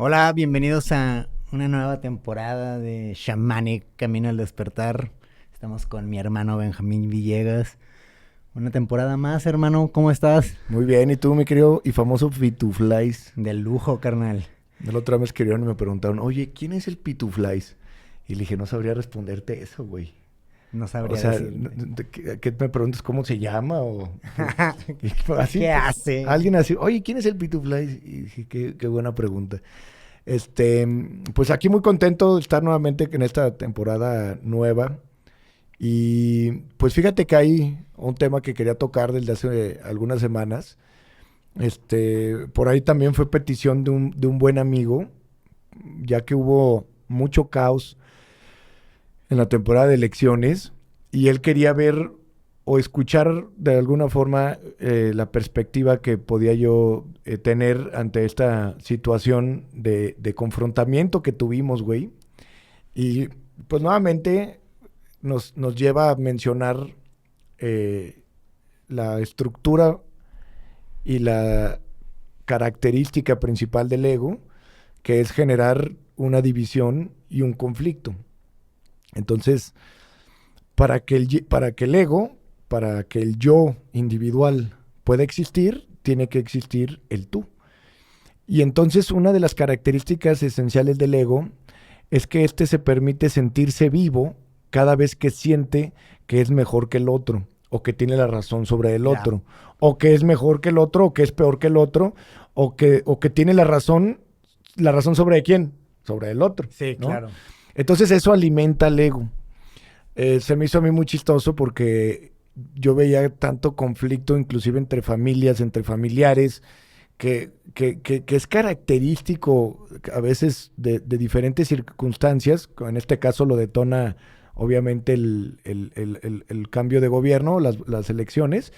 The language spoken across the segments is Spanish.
Hola, bienvenidos a una nueva temporada de Shamanic Camino al Despertar. Estamos con mi hermano Benjamín Villegas. Una temporada más, hermano, ¿cómo estás? Muy bien, ¿y tú, mi querido y famoso Pituflies? Del lujo, carnal. La otra vez me escribieron y me preguntaron, oye, ¿quién es el Pituflies? Y le dije, no sabría responderte eso, güey. No O sabría sea, decirte. ¿qué me preguntas cómo se llama? Y así, ¿Qué hace? alguien así, oye, ¿quién es el Pituflies? Y dije, qué buena pregunta. Pues aquí muy contento de estar nuevamente en esta temporada nueva. Y pues fíjate que hay un tema que quería tocar desde hace algunas semanas. Por ahí también fue petición de un buen amigo, ya que hubo mucho caos en la temporada de elecciones y él quería ver o escuchar de alguna forma la perspectiva que podía yo tener ante esta situación de confrontamiento que tuvimos, güey. Y pues nuevamente nos lleva a mencionar eh, la estructura y la característica principal del ego, que es generar una división y un conflicto. Entonces, para que el ego, para que el yo individual pueda existir, tiene que existir el tú. Y entonces una de las características esenciales del ego es que éste se permite sentirse vivo cada vez que siente que es mejor que el otro, o que tiene la razón sobre el Ya. otro, o que es mejor que el otro, o que es peor que el otro, o que tiene la razón sobre quién, sobre el otro, Sí, ¿no? claro. Entonces eso alimenta el ego. Se me hizo a mí muy chistoso porque yo veía tanto conflicto, inclusive entre familias, entre familiares, que es característico a veces de diferentes circunstancias. En este caso lo detona obviamente el cambio de gobierno, las elecciones,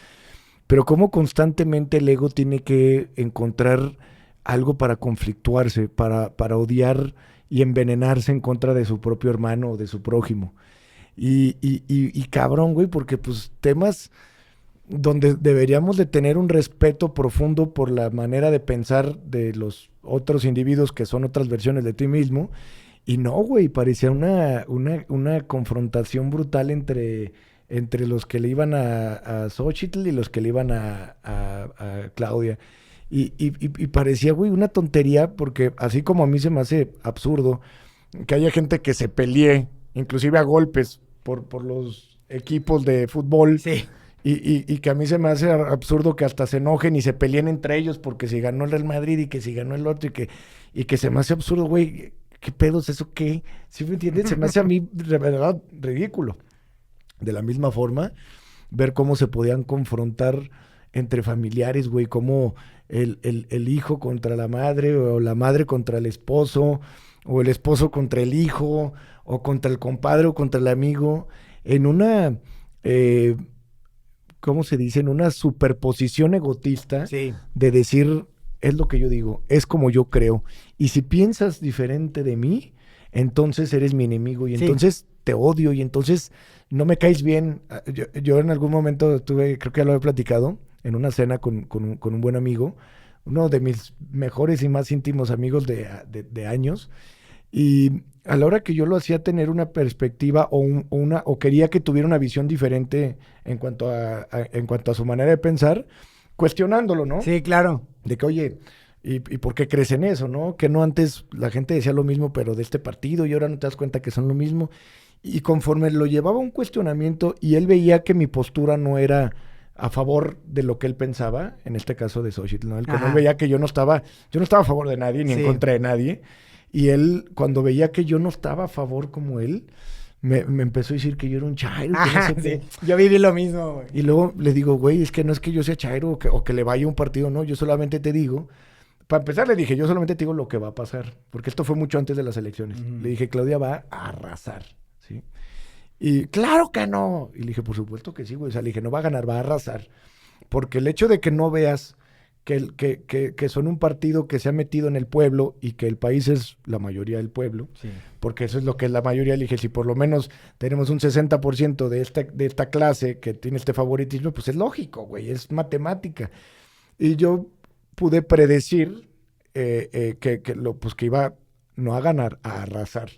pero cómo constantemente el ego tiene que encontrar algo para conflictuarse, para odiar y envenenarse en contra de su propio hermano o de su prójimo. Y cabrón, güey, porque pues temas donde deberíamos de tener un respeto profundo por la manera de pensar de los otros individuos que son otras versiones de ti mismo. Y no, güey, parecía una confrontación brutal entre los que le iban a Xochitl y los que le iban a Claudia. Y parecía, güey, una tontería porque así como a mí se me hace absurdo que haya gente que se pelee, inclusive a golpes, por los equipos de fútbol, Sí. y que a mí se me hace absurdo que hasta se enojen y se peleen entre ellos porque si ganó el Real Madrid y que si ganó el otro y que se me hace absurdo, güey, ¿qué pedos eso qué? ¿Sí me entiendes? Se me hace a mí de verdad ridículo. De la misma forma, ver cómo se podían confrontar entre familiares, güey, cómo el hijo contra la madre o la madre contra el esposo o el esposo contra el hijo o contra el compadre o contra el amigo en una eh, ¿cómo se dice? En una superposición egotista Sí. de decir, es lo que yo digo, es como yo creo. Y si piensas diferente de mí, entonces eres mi enemigo y Sí. entonces te odio y entonces no me caes bien. Yo en algún momento estuve, creo que ya lo he platicado, en una cena con un buen amigo, uno de mis mejores y más íntimos amigos de años, y a la hora que yo lo hacía tener una perspectiva o quería que tuviera una visión diferente en cuanto a su manera de pensar, cuestionándolo, ¿no? Sí, claro. De que, oye, ¿y por qué crees en eso, no? Que no antes la gente decía lo mismo, pero de este partido, y ahora no te das cuenta que son lo mismo. Y conforme lo llevaba a un cuestionamiento y él veía que mi postura no era a favor de lo que él pensaba, en este caso de Xochitl, ¿no? Como él Ajá. veía que yo no estaba a favor de nadie ni en Sí. contra de nadie, y él, cuando veía que yo no estaba a favor como él, me empezó a decir que yo era un chairo, que no Ajá, sé sí. qué. Yo viví lo mismo, güey. Y luego le digo, güey, es que no es que yo sea chairo o que le vaya a un partido, no, yo solamente te digo, para empezar le dije, yo solamente te digo lo que va a pasar, porque esto fue mucho antes de las elecciones. Le Ujú. dije, Claudia va a arrasar, ¿sí? Y claro que no. Y le dije, por supuesto que sí, güey. O sea, le dije, no va a ganar, va a arrasar. Porque el hecho de que no veas que son un partido que se ha metido en el pueblo y que el país es la mayoría del pueblo, Sí. porque eso es lo que es la mayoría, le dije, si por lo menos tenemos un 60% de esta clase que tiene este favoritismo, pues es lógico, güey, es matemática. Y yo pude predecir que iba no a ganar, a arrasar.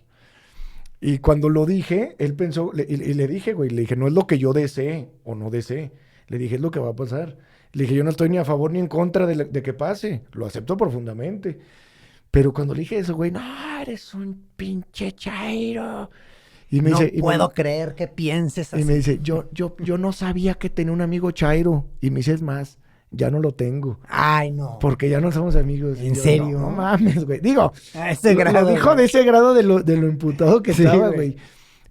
Y cuando lo dije, él pensó, y le dije, güey, le dije, no es lo que yo desee o no desee. Le dije, es lo que va a pasar. Le dije, yo no estoy ni a favor ni en contra de que pase. Lo acepto profundamente. Pero cuando le dije eso, güey, no, eres un pinche chairo. Y me No dice, puedo creer que pienses así. y me dice, yo no sabía que tenía un amigo chairo. Y me dice, es más, ya no lo tengo. Ay, no. Porque ya no somos amigos. ¿En Y yo, serio? No, no mames, güey. Digo, A ese lo grado. dijo de ese grado de lo imputado que Sí, estaba, güey. güey.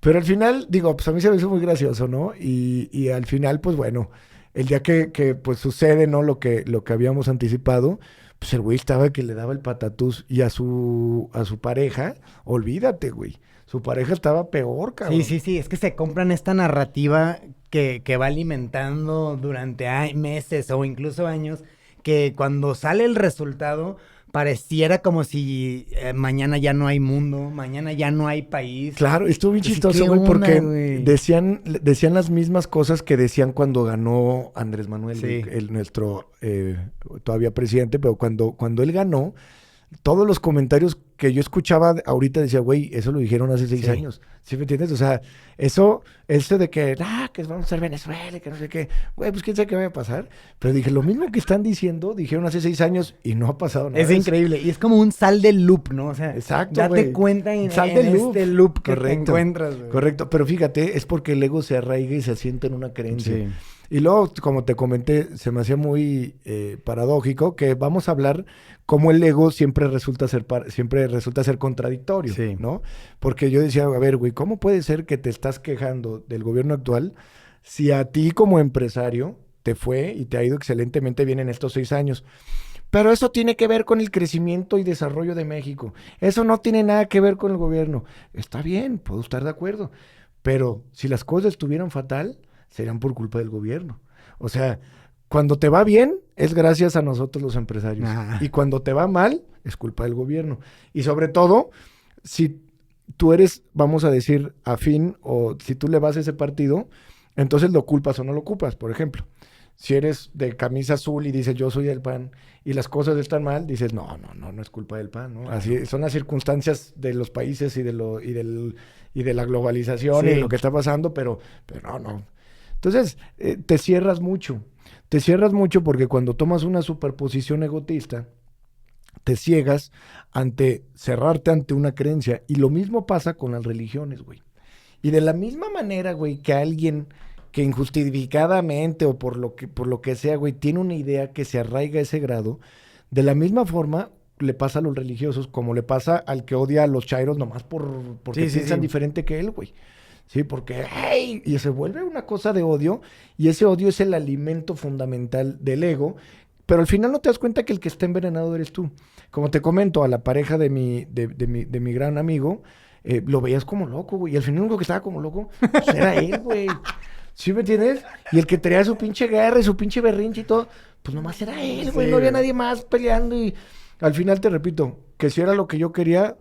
Pero al final, digo, pues a mí se me hizo muy gracioso, ¿no? Y al final, pues bueno, el día que pues sucede, ¿no? Lo que habíamos anticipado, pues el güey estaba que le daba el patatús y a su pareja, olvídate, güey. Su pareja estaba peor, cabrón. Sí, es que se compran esta narrativa que va alimentando durante meses o incluso años, que cuando sale el resultado pareciera como si mañana ya no hay mundo, mañana ya no hay país. Claro, estuvo bien Así, chistoso, ¿qué güey, onda, porque güey? decían las mismas cosas que decían cuando ganó Andrés Manuel, Sí. nuestro todavía presidente, pero cuando él ganó, todos los comentarios que yo escuchaba ahorita decía, güey, eso lo dijeron hace 6 Sí. años. ¿Sí me entiendes? O sea, eso de que vamos a ser Venezuela, que no sé qué, güey, pues quién sabe qué va a pasar. Pero dije, lo mismo que están diciendo, dijeron hace 6 años y no ha pasado nada. Es increíble. Y es como un sal del loop, ¿no? O sea, Exacto, date güey. cuenta Sal en del loop. este loop que te Correcto. encuentras, güey. Correcto, pero fíjate, es porque el ego se arraiga y se asienta en una creencia. Sí. Y luego, como te comenté, se me hacía muy paradójico que vamos a hablar cómo el ego siempre resulta ser contradictorio, Sí. ¿no? Porque yo decía, a ver, güey, ¿cómo puede ser que te estás quejando del gobierno actual si a ti como empresario te fue y te ha ido excelentemente bien en estos 6 años? Pero eso tiene que ver con el crecimiento y desarrollo de México. Eso no tiene nada que ver con el gobierno. Está bien, puedo estar de acuerdo. Pero si las cosas estuvieran fatal, serían por culpa del gobierno. O sea, cuando te va bien, es gracias a nosotros los empresarios. Ah. Y cuando te va mal, es culpa del gobierno. Y sobre todo, si tú eres, vamos a decir, afín o si tú le vas a ese partido, entonces lo culpas o no lo culpas. Por ejemplo, si eres de camisa azul y dices yo soy del PAN y las cosas están mal, dices no es culpa del PAN, ¿no? Así son las circunstancias de los países y de la globalización y Sí. lo que está pasando, pero no. Entonces, te cierras mucho. Te cierras mucho porque cuando tomas una superposición egotista, te ciegas cerrarte ante una creencia. Y lo mismo pasa con las religiones, güey. Y de la misma manera, güey, que alguien que injustificadamente o por lo que sea, güey, tiene una idea que se arraiga a ese grado, de la misma forma le pasa a los religiosos, como le pasa al que odia a los chairos nomás porque Sí, piensan sí. diferente que él, güey. Sí, porque, ¡ay! Y se vuelve una cosa de odio, y ese odio es el alimento fundamental del ego, pero al final no te das cuenta que el que está envenenado eres tú. Como te comento, a la pareja de mi gran amigo, lo veías como loco, güey, y al final el único que estaba como loco pues, era él, güey. ¿Sí me entiendes? Y el que traía su pinche guerra y su pinche berrinche y todo, pues nomás era él, güey, Sí, no había güey. nadie más peleando, y al final te repito, que si era lo que yo quería,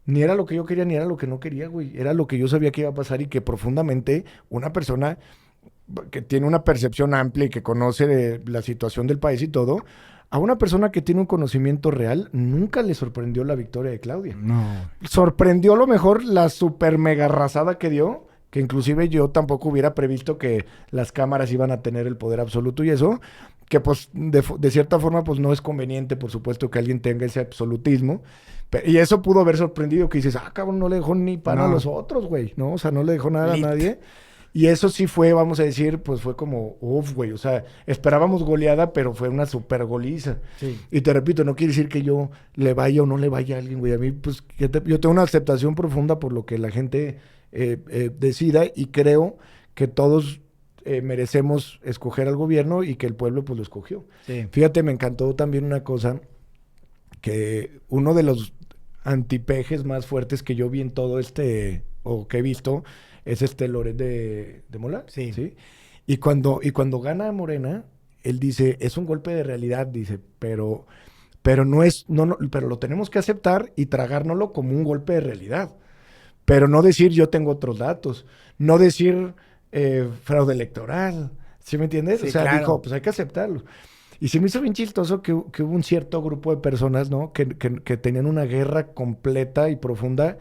ni era lo que yo quería, ni era lo que no quería, güey. Era lo que yo sabía que iba a pasar y que profundamente una persona que tiene una percepción amplia y que conoce de la situación del país y todo, a una persona que tiene un conocimiento real, nunca le sorprendió la victoria de Claudia. No. Sorprendió a lo mejor la super mega arrasada que dio, que inclusive yo tampoco hubiera previsto que las cámaras iban a tener el poder absoluto y eso, que pues de cierta forma pues no es conveniente, por supuesto, que alguien tenga ese absolutismo. Y eso pudo haber sorprendido, que dices, cabrón, no le dejó ni pan a No. los otros, güey, ¿no? O sea, no le dejó nada Lit. a nadie. Y eso sí fue, vamos a decir, pues fue como, güey, o sea, esperábamos goleada, pero fue una super goliza. Sí. Y te repito, no quiere decir que yo le vaya o no le vaya a alguien, güey. A mí, pues, yo tengo una aceptación profunda por lo que la gente decida, y creo que todos merecemos escoger al gobierno y que el pueblo, pues, lo escogió. Sí. Fíjate, me encantó también una cosa, que uno de los antipejes más fuertes que yo vi en todo o que he visto, es Loret de Mola. Sí. Y cuando gana Morena, él dice, es un golpe de realidad, dice, pero pero lo tenemos que aceptar y tragárnoslo como un golpe de realidad. Pero no decir yo tengo otros datos, no decir fraude electoral, ¿sí me entiendes? Sí, o sea, claro. dijo, pues hay que aceptarlo. Y se me hizo bien chistoso que hubo un cierto grupo de personas, ¿no? Que tenían una guerra completa y profunda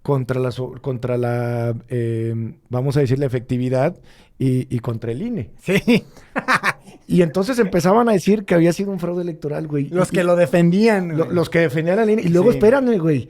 contra la vamos a decir, la efectividad y contra el INE. Sí. Y entonces empezaban a decir que había sido un fraude electoral, güey. Los que lo defendían, güey. Los que defendían al INE. Y luego, Sí. espérame, güey.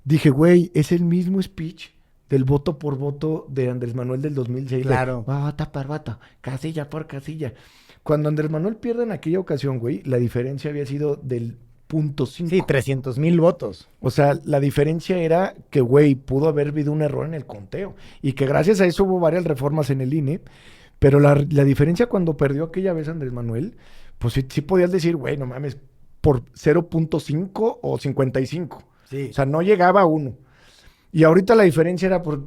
Dije, güey, es el mismo speech del voto por voto de Andrés Manuel del 2006. Claro. Voto por voto, casilla por casilla. Cuando Andrés Manuel pierde en aquella ocasión, güey, la diferencia había sido del 0.5. Sí, 300,000 votos. O sea, la diferencia era que, güey, pudo haber habido un error en el conteo. Y que gracias a eso hubo varias reformas en el INE. Pero la diferencia cuando perdió aquella vez Andrés Manuel, pues sí podías decir, güey, no mames, por 0.5 o 55. Sí. O sea, no llegaba a 1. Y ahorita la diferencia era por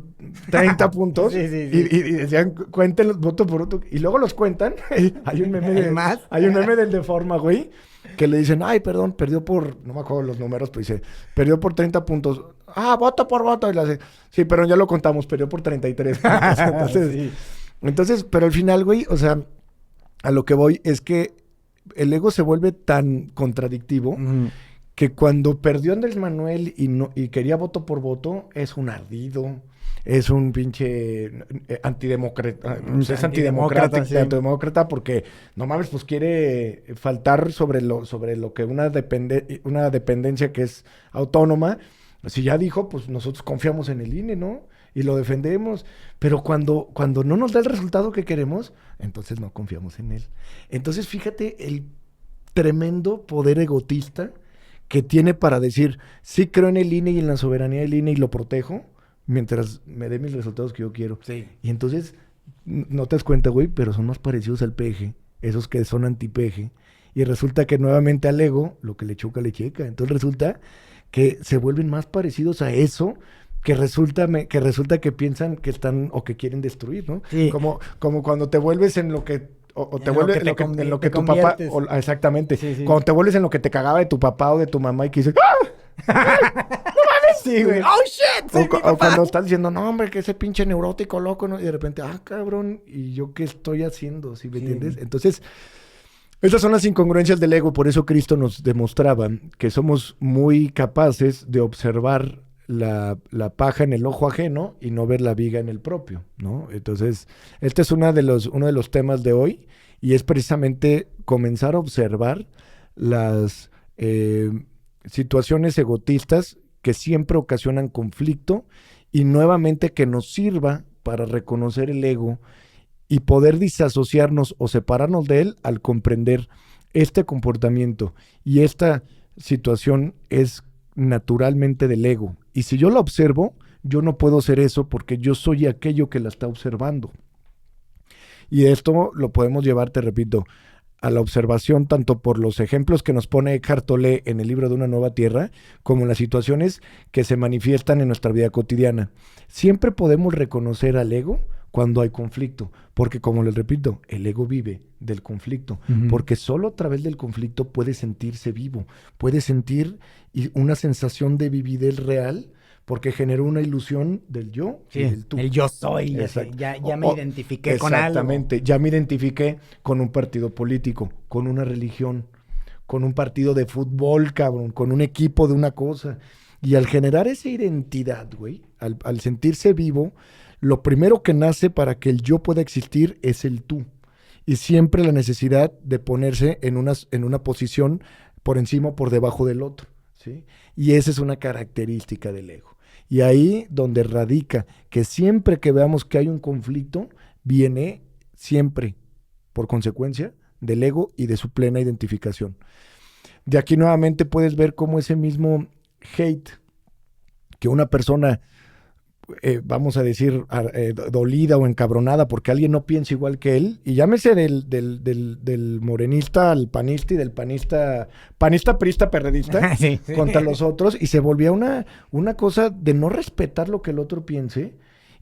30 puntos. Sí. Y decían, cuenten los votos por voto. Y luego los cuentan. Hay un meme hay un meme del Deforma, güey, que le dicen, ay, perdón, perdió por, no me acuerdo los números, pero dice, perdió por 30 puntos. Ah, voto por voto. Y le hace, sí, pero ya lo contamos, perdió por 33 puntos. Entonces, pero al final, güey, o sea, a lo que voy es que el ego se vuelve tan contradictivo que cuando perdió Andrés Manuel y quería voto por voto, es un ardido, es un pinche antidemócrata, es antidemócrata porque, no mames, pues quiere faltar sobre lo que una dependencia que es autónoma. Si ya dijo, pues nosotros confiamos en el INE, ¿no? Y lo defendemos, pero cuando no nos da el resultado que queremos, entonces no confiamos en él. Entonces, fíjate el tremendo poder egotista que tiene para decir, sí creo en el INE y en la soberanía del INE y lo protejo, mientras me dé mis resultados que yo quiero. Sí. Y entonces, no te das cuenta, güey, pero son más parecidos al peje, esos que son anti-peje, y resulta que nuevamente al ego, lo que le choca, le checa. Entonces resulta que se vuelven más parecidos a eso, que resulta que piensan que están o que quieren destruir, ¿no? Sí. Como cuando te vuelves en lo que te vuelves en lo que tu papá, exactamente. Sí. Cuando te vuelves en lo que te cagaba de tu papá o de tu mamá y que dices, ¡ah! Sí, güey. ¡Oh, shit! O cuando estás diciendo, no, hombre, que ese pinche neurótico loco, ¿no? Y de repente, cabrón, ¿y yo qué estoy haciendo? ¿Sí me entiendes? Entonces, esas son las incongruencias del ego. Por eso Cristo nos demostraba que somos muy capaces de observar la paja en el ojo ajeno y no ver la viga en el propio, ¿no? Entonces, este es uno de los temas de hoy y es precisamente comenzar a observar las situaciones egotistas que siempre ocasionan conflicto y nuevamente que nos sirva para reconocer el ego y poder disasociarnos o separarnos de él al comprender este comportamiento y esta situación es naturalmente del ego. Y si yo la observo, yo no puedo hacer eso porque yo soy aquello que la está observando. Y esto lo podemos llevar, te repito, a la observación tanto por los ejemplos que nos pone Eckhart Tolle en el libro de Una Nueva Tierra, como en las situaciones que se manifiestan en nuestra vida cotidiana. Siempre podemos reconocer al ego cuando hay conflicto, porque como les repito, el ego vive del conflicto, porque solo a través del conflicto puede sentirse vivo, puede sentir una sensación de vividez real, porque generó una ilusión del yo y del tú. El yo soy, ya me identifiqué con algo. Exactamente, ya me identifiqué con un partido político, con una religión, con un partido de fútbol, cabrón, con un equipo de una cosa. Y al generar esa identidad, güey, al sentirse vivo, lo primero que nace para que el yo pueda existir es el tú. Y siempre la necesidad de ponerse en una posición por encima o por debajo del otro, ¿sí? Y esa es una característica del ego. Y ahí donde radica que siempre que veamos que hay un conflicto, viene siempre, por consecuencia, del ego y de su plena identificación. De aquí nuevamente puedes ver cómo ese mismo hate que una persona, vamos a decir, dolida o encabronada porque alguien no piensa igual que él, y llámese del morenista al panista y del panista, priista, perredista, sí. Contra los otros, y se volvía una cosa de no respetar lo que el otro piense,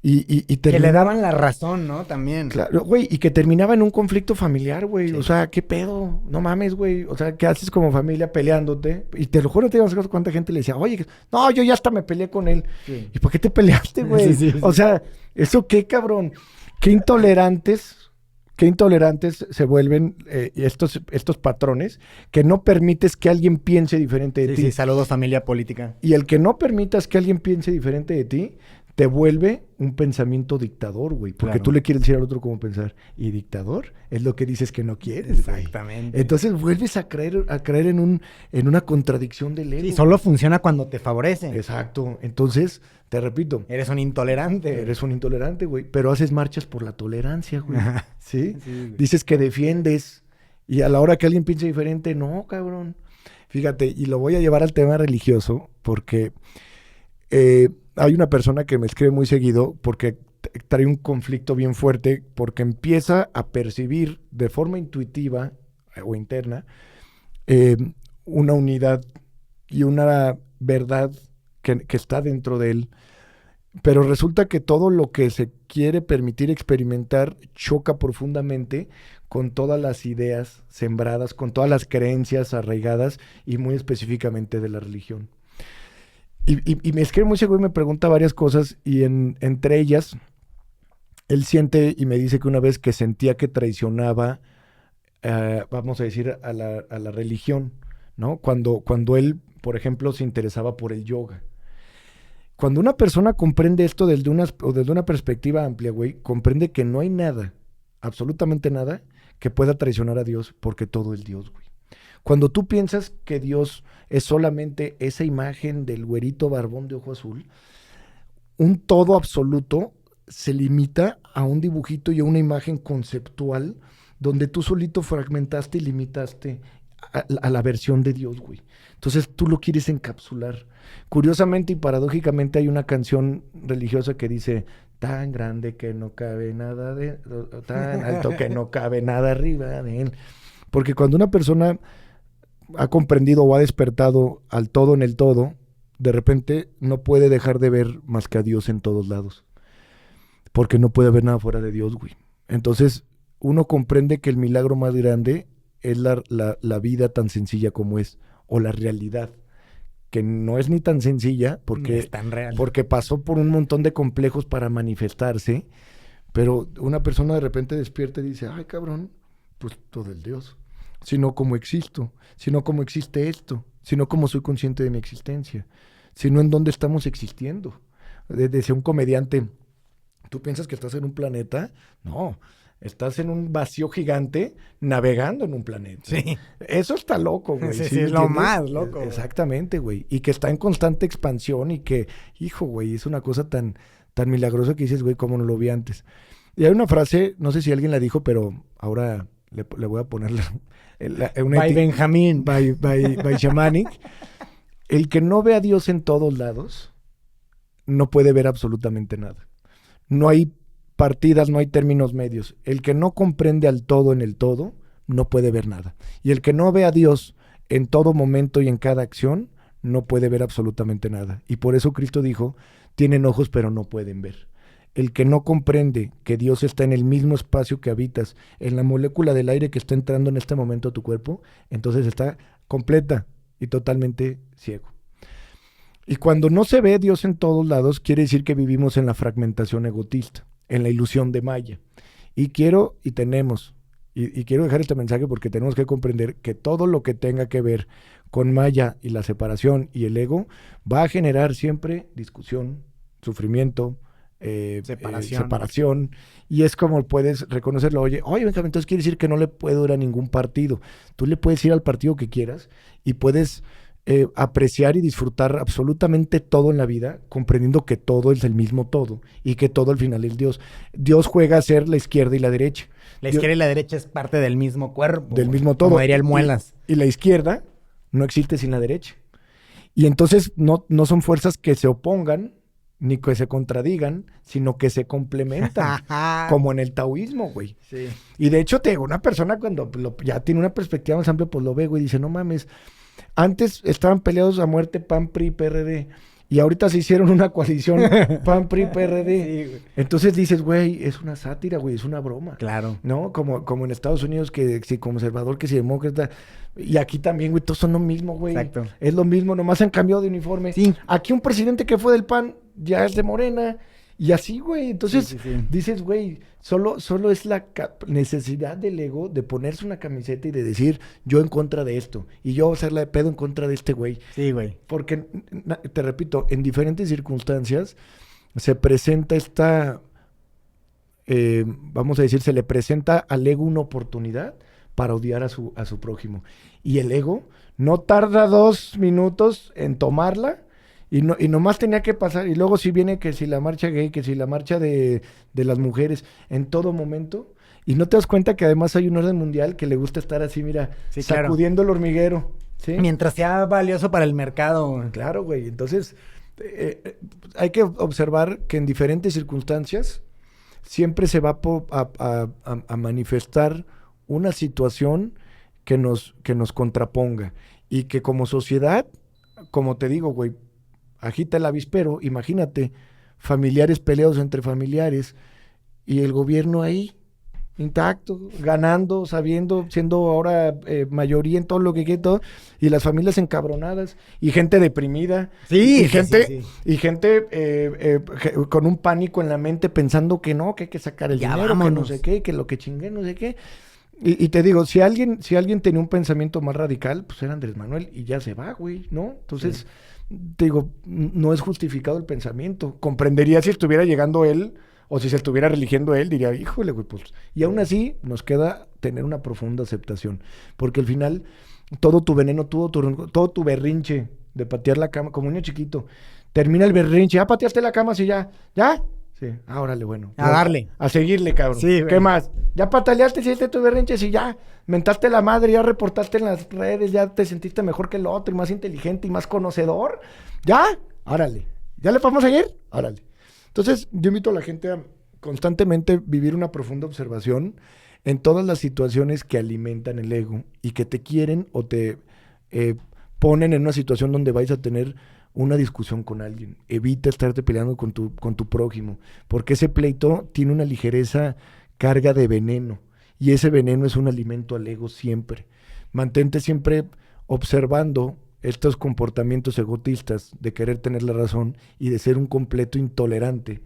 y que le daban la razón, ¿no? También. Claro, güey, y que terminaba en un conflicto familiar, güey. Sí. O sea, ¿qué pedo? No mames, güey. O sea, ¿qué haces como familia peleándote? Y te lo juro, te digo, cuánta gente le decía, oye, no, yo ya hasta me peleé con él. Sí. ¿Y por qué te peleaste, güey? Sí. O sea, ¿eso qué, cabrón? Qué intolerantes qué intolerantes se vuelven estos patrones que no permites que alguien piense diferente de ti. Sí, saludos familia política. Y el que no permitas que alguien piense diferente de ti, te vuelve un pensamiento dictador, güey. Porque Claro. tú le quieres decir al otro cómo pensar. Y dictador es lo que dices que no quieres, güey. Exactamente. Entonces vuelves a caer en una contradicción del ego. Sí, solo funciona cuando te favorece. Exacto. Entonces, te repito, Eres un intolerante. eres un intolerante, güey. Pero haces marchas por la tolerancia, güey. Ajá. ¿Sí? Sí, güey. Dices que defiendes. Y a la hora que alguien piense diferente, no, cabrón. Fíjate, y lo voy a llevar al tema religioso porque hay una persona que me escribe muy seguido porque trae un conflicto bien fuerte porque empieza a percibir de forma intuitiva o interna eh, una unidad y una verdad que está dentro de él, pero resulta que todo lo que se quiere permitir experimentar choca profundamente con todas las ideas sembradas, con todas las creencias arraigadas y muy específicamente de la religión. Y me escribe muy seguro y me pregunta varias cosas y entre ellas, él siente y me dice que una vez que sentía que traicionaba, vamos a decir, a la religión, ¿no? Cuando él, por ejemplo, se interesaba por el yoga. Cuando una persona comprende esto desde una perspectiva amplia, güey, comprende que no hay nada, absolutamente nada, que pueda traicionar a Dios porque todo es Dios, güey. Cuando tú piensas que Dios es solamente esa imagen del güerito barbón de ojo azul, un todo absoluto se limita a un dibujito y a una imagen conceptual donde tú solito fragmentaste y limitaste a la versión de Dios, güey. Entonces tú lo quieres encapsular. Curiosamente y paradójicamente hay una canción religiosa que dice: tan grande que no cabe nada tan alto que no cabe nada arriba de él. Porque cuando una persona ha comprendido o ha despertado al todo en el todo, de repente no puede dejar de ver más que a Dios en todos lados. Porque no puede haber nada fuera de Dios, güey. Entonces uno comprende que el milagro más grande es la vida tan sencilla como es, o la realidad, que no es ni tan sencilla porque, es tan real. porque pasó por un montón de complejos para manifestarse, pero una persona de repente despierta y dice: ay, cabrón, pues todo el Dios. Sino como existo, sino como existe esto, sino como soy consciente de mi existencia, sino en dónde estamos existiendo. Decía un comediante: ¿tú piensas que estás en un planeta? No, estás en un vacío gigante navegando en un planeta. Sí. Eso está loco, güey. Sí, ¿Sí sí, me es lo entiendes? más loco, güey. Exactamente, güey. Y que está en constante expansión y que, hijo, güey, es una cosa tan milagrosa que dices, güey, cómo no lo vi antes. Y hay una frase, no sé si alguien la dijo, pero ahora le voy a poner By Benjamín. by Shamanic. El que no ve a Dios en todos lados no puede ver absolutamente nada. No hay partidas, no hay términos medios. El que no comprende al todo en el todo no puede ver nada. Y el que no ve a Dios en todo momento y en cada acción no puede ver absolutamente nada. Y por eso Cristo dijo: tienen ojos pero no pueden ver. El que no comprende que Dios está en el mismo espacio que habitas, en la molécula del aire que está entrando en este momento a tu cuerpo, entonces está completa y totalmente ciego. Y cuando no se ve Dios en todos lados, quiere decir que vivimos en la fragmentación egotista, en la ilusión de Maya. Y quiero dejar este mensaje porque tenemos que comprender que todo lo que tenga que ver con Maya y la separación y el ego va a generar siempre discusión, sufrimiento, separación, y es como puedes reconocerlo. Oye, Benjamín, entonces quiere decir que no le puedo ir a ningún partido. Tú le puedes ir al partido que quieras y puedes apreciar y disfrutar absolutamente todo en la vida, comprendiendo que todo es el mismo todo y que todo al final es Dios. Dios juega a ser la izquierda y la derecha. La izquierda y la derecha es parte del mismo cuerpo. Del mismo todo. Como diría el Muelas. Y la izquierda no existe sin la derecha. Y entonces no son fuerzas que se opongan ni que se contradigan, sino que se complementan, como en el taoísmo, güey. Sí. Y de hecho, una persona cuando ya tiene una perspectiva más amplia, pues lo ve, güey, y dice: no mames, antes estaban peleados a muerte PAN, PRI, PRD, y ahorita se hicieron una coalición PAN, PRI, PRD. Sí, entonces dices, güey, es una sátira, güey, es una broma. Claro. ¿No? Como en Estados Unidos, que si conservador, que si demócrata. Y aquí también, güey, todos son lo mismo, güey. Exacto. Es lo mismo, nomás han cambiado de uniforme. Sí. Aquí un presidente que fue del PAN ya es de Morena. Y así, güey, entonces Sí, sí, sí. dices, güey, solo es la necesidad del ego de ponerse una camiseta y de decir, yo en contra de esto, y yo hacerla de pedo en contra de este güey. Sí, güey. Porque, te repito, en diferentes circunstancias se presenta vamos a decir, se le presenta al ego una oportunidad para odiar a su prójimo. Y el ego no tarda 2 minutos en tomarla y nomás tenía que pasar. Y luego si viene que si la marcha gay, que si la marcha de las mujeres, en todo momento. Y no te das cuenta que además hay un orden mundial que le gusta estar así, mira, Sí, claro. sacudiendo el hormiguero. ¿Sí? Mientras sea valioso para el mercado. Claro, güey. Entonces, hay que observar que en diferentes circunstancias siempre se va a manifestar una situación que nos contraponga. Y que como sociedad, como te digo, güey, agita el avispero, imagínate, familiares peleados entre familiares y el gobierno ahí, intacto, ganando, sabiendo, siendo ahora mayoría en todo lo que quiere todo, y las familias encabronadas, y gente deprimida, Sí, y sí, gente, sí, sí. y gente con un pánico en la mente pensando que no, que hay que sacar el Ya dinero, que no vámonos. sé qué, que lo que chingué, no sé qué. Y te digo, si alguien tenía un pensamiento más radical, pues era Andrés Manuel y ya se va, güey, ¿no? Entonces, te digo, no es justificado el pensamiento. Comprendería si estuviera llegando él o si se estuviera religiendo él, diría, híjole, güey, pues. Y aún así nos queda tener una profunda aceptación. Porque al final, todo tu veneno, todo tu berrinche de patear la cama, como un niño chiquito, termina el berrinche, ya pateaste la cama, sí, ya, ¿ya? Sí, órale, bueno. A darle. A seguirle, cabrón. Sí, güey. ¿Qué más? Ya pataleaste, hiciste tu berrinche, sí, ya. Mentaste la madre, ya reportaste en las redes, ya te sentiste mejor que el otro y más inteligente y más conocedor. ¿Ya? Órale. ¿Ya le podemos seguir? Órale. Entonces, yo invito a la gente a constantemente vivir una profunda observación en todas las situaciones que alimentan el ego y que te quieren o te ponen en una situación donde vais a tener una discusión con alguien. Evita estarte peleando con tu prójimo, porque ese pleito tiene una ligereza carga de veneno, y ese veneno es un alimento al ego siempre. Mantente siempre observando estos comportamientos egotistas de querer tener la razón y de ser un completo intolerante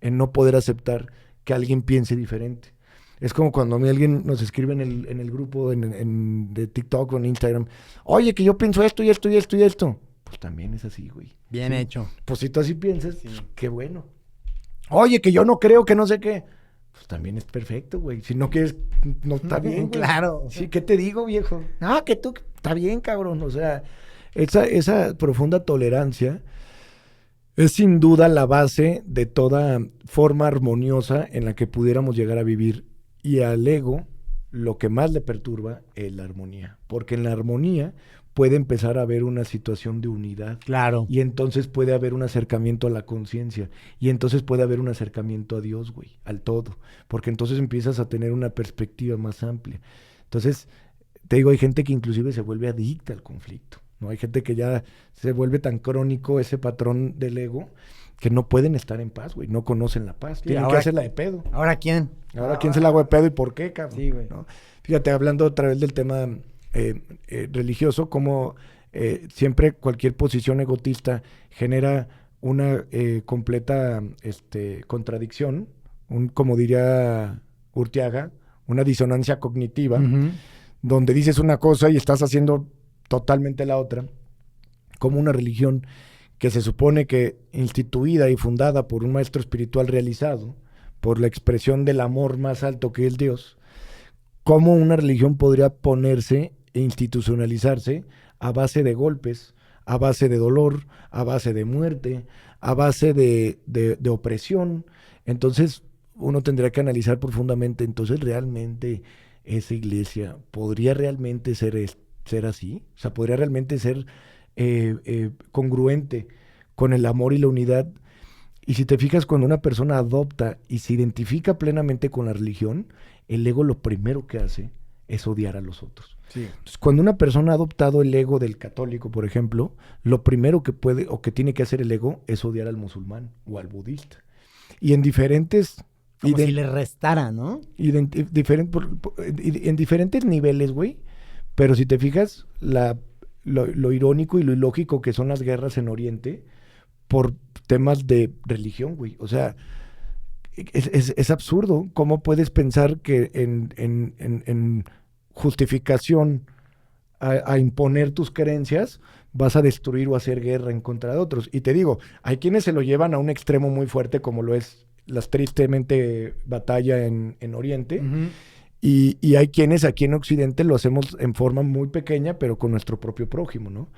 en no poder aceptar que alguien piense diferente. Es como cuando a mí alguien nos escribe en el grupo de TikTok o en Instagram, oye, que yo pienso esto y esto y esto y esto. Pues también es así, güey. Bien Sí. hecho. Pues si tú así piensas, pues, qué bueno. Oye, que yo no creo que no sé qué. Pues también es perfecto, güey. Si no quieres, no está bien, güey. Claro. Sí, ¿qué te digo, viejo? No, que tú, está bien, cabrón. O sea, esa profunda tolerancia es sin duda la base de toda forma armoniosa en la que pudiéramos llegar a vivir. Y al ego, lo que más le perturba es la armonía. Porque en la armonía puede empezar a haber una situación de unidad. Claro. Y entonces puede haber un acercamiento a la conciencia. Y entonces puede haber un acercamiento a Dios, güey, al todo. Porque entonces empiezas a tener una perspectiva más amplia. Entonces, te digo, hay gente que inclusive se vuelve adicta al conflicto, ¿no? Hay gente que ya se vuelve tan crónico ese patrón del ego que no pueden estar en paz, güey. No conocen la paz. Sí, Tienen que ahora- hacerla de pedo. ¿Ahora quién? Ahora, ¿quién se la hago de pedo y por qué, cabrón? Sí, güey. ¿No? Fíjate, hablando otra vez del tema religioso, como siempre cualquier posición egotista genera una completa contradicción, como diría Urtiaga, una disonancia cognitiva, Ujú. donde dices una cosa y estás haciendo totalmente la otra, como una religión que se supone que instituida y fundada por un maestro espiritual realizado, por la expresión del amor más alto que es Dios, cómo una religión podría ponerse e institucionalizarse a base de golpes, a base de dolor, a base de muerte, a base de opresión. Entonces uno tendría que analizar profundamente, entonces realmente esa iglesia podría realmente ser así, o sea, podría realmente ser congruente con el amor y la unidad. Y si te fijas, cuando una persona adopta y se identifica plenamente con la religión, el ego lo primero que hace es odiar a los otros. Sí. Entonces, cuando una persona ha adoptado el ego del católico, por ejemplo, lo primero que puede o que tiene que hacer el ego es odiar al musulmán o al budista. Y en diferentes... Como si le restara, ¿no? en diferentes niveles, güey. Pero si te fijas, lo irónico y lo ilógico que son las guerras en Oriente por temas de religión, güey. O sea, Es absurdo. ¿Cómo puedes pensar que en justificación a imponer tus creencias vas a destruir o hacer guerra en contra de otros? Y te digo, hay quienes se lo llevan a un extremo muy fuerte, como lo es las tristemente batalla en Oriente. Ujú. Y hay quienes aquí en Occidente lo hacemos en forma muy pequeña, pero con nuestro propio prójimo, ¿no?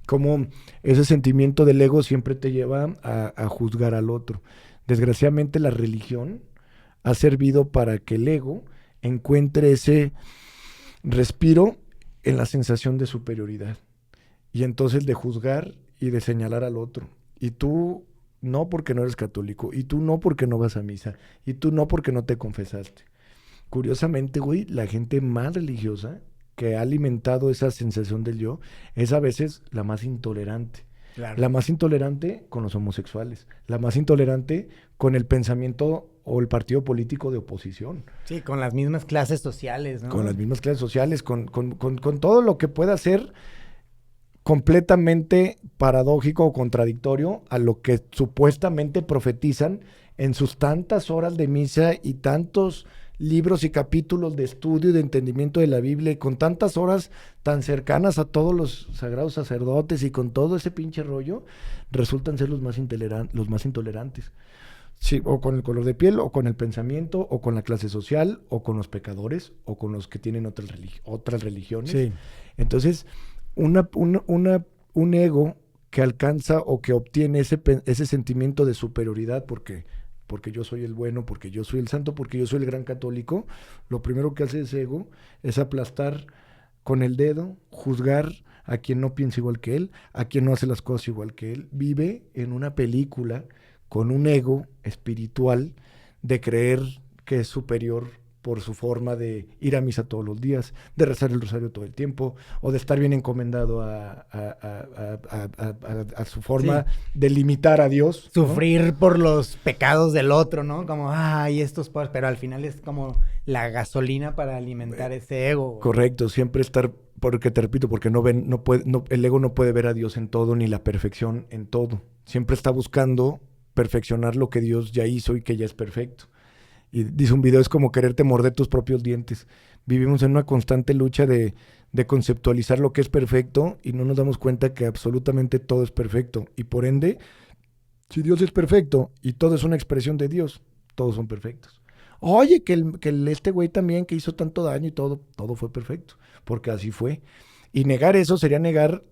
Como ese sentimiento del ego siempre te lleva a juzgar al otro. Desgraciadamente la religión ha servido para que el ego encuentre ese respiro en la sensación de superioridad. Y entonces de juzgar y de señalar al otro. Y tú no porque no eres católico. Y tú no porque no vas a misa. Y tú no porque no te confesaste. Curiosamente, güey, la gente más religiosa que ha alimentado esa sensación del yo es a veces la más intolerante. Claro. La más intolerante con los homosexuales. La más intolerante con el pensamiento o el partido político de oposición. Sí, con las mismas clases sociales, ¿no? Con las mismas clases sociales, con todo lo que pueda ser completamente paradójico o contradictorio a lo que supuestamente profetizan en sus tantas horas de misa y tantos libros y capítulos de estudio y de entendimiento de la Biblia y con tantas horas tan cercanas a todos los sagrados sacerdotes y con todo ese pinche rollo, resultan ser los más intolerantes. Sí, o con el color de piel, o con el pensamiento, o con la clase social, o con los pecadores, o con los que tienen otras religiones. Sí. Entonces, un ego que alcanza o que obtiene ese sentimiento de superioridad porque yo soy el bueno, porque yo soy el santo, porque yo soy el gran católico, lo primero que hace ese ego es aplastar con el dedo, juzgar a quien no piensa igual que él, a quien no hace las cosas igual que él. Vive en una película con un ego espiritual de creer que es superior por su forma de ir a misa todos los días, de rezar el rosario todo el tiempo, o de estar bien encomendado a su forma de limitar a Dios, ¿no? Sufrir por los pecados del otro, ¿no? Como, ay, estos pobres, pero al final es como la gasolina para alimentar ese ego, güey. Correcto, siempre estar, porque te repito, porque el ego no puede ver a Dios en todo, ni la perfección en todo. Siempre está buscando perfeccionar lo que Dios ya hizo y que ya es perfecto. Y dice un video, es como quererte morder tus propios dientes. Vivimos en una constante lucha de conceptualizar lo que es perfecto y no nos damos cuenta que absolutamente todo es perfecto. Y por ende, si Dios es perfecto y todo es una expresión de Dios, todos son perfectos. Oye, este güey también que hizo tanto daño y todo fue perfecto, porque así fue. Y negar eso sería negar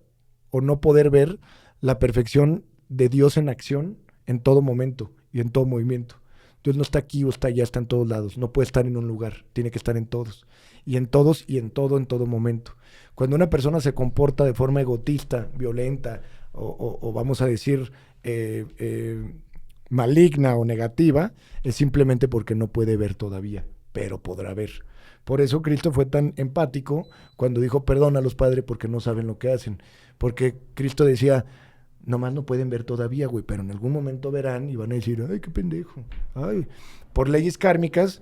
o no poder ver la perfección de Dios en acción en todo momento y en todo movimiento. Dios no está aquí o está allá, está en todos lados. No puede estar en un lugar, tiene que estar en todos. Y en todos y en todo momento. Cuando una persona se comporta de forma egotista, violenta o vamos a decir maligna o negativa, es simplemente porque no puede ver todavía, pero podrá ver. Por eso Cristo fue tan empático cuando dijo, perdónalos, Padre, porque no saben lo que hacen. Porque Cristo decía, nomás no pueden ver todavía, güey, pero en algún momento verán y van a decir, ay, qué pendejo. Ay. Por leyes kármicas,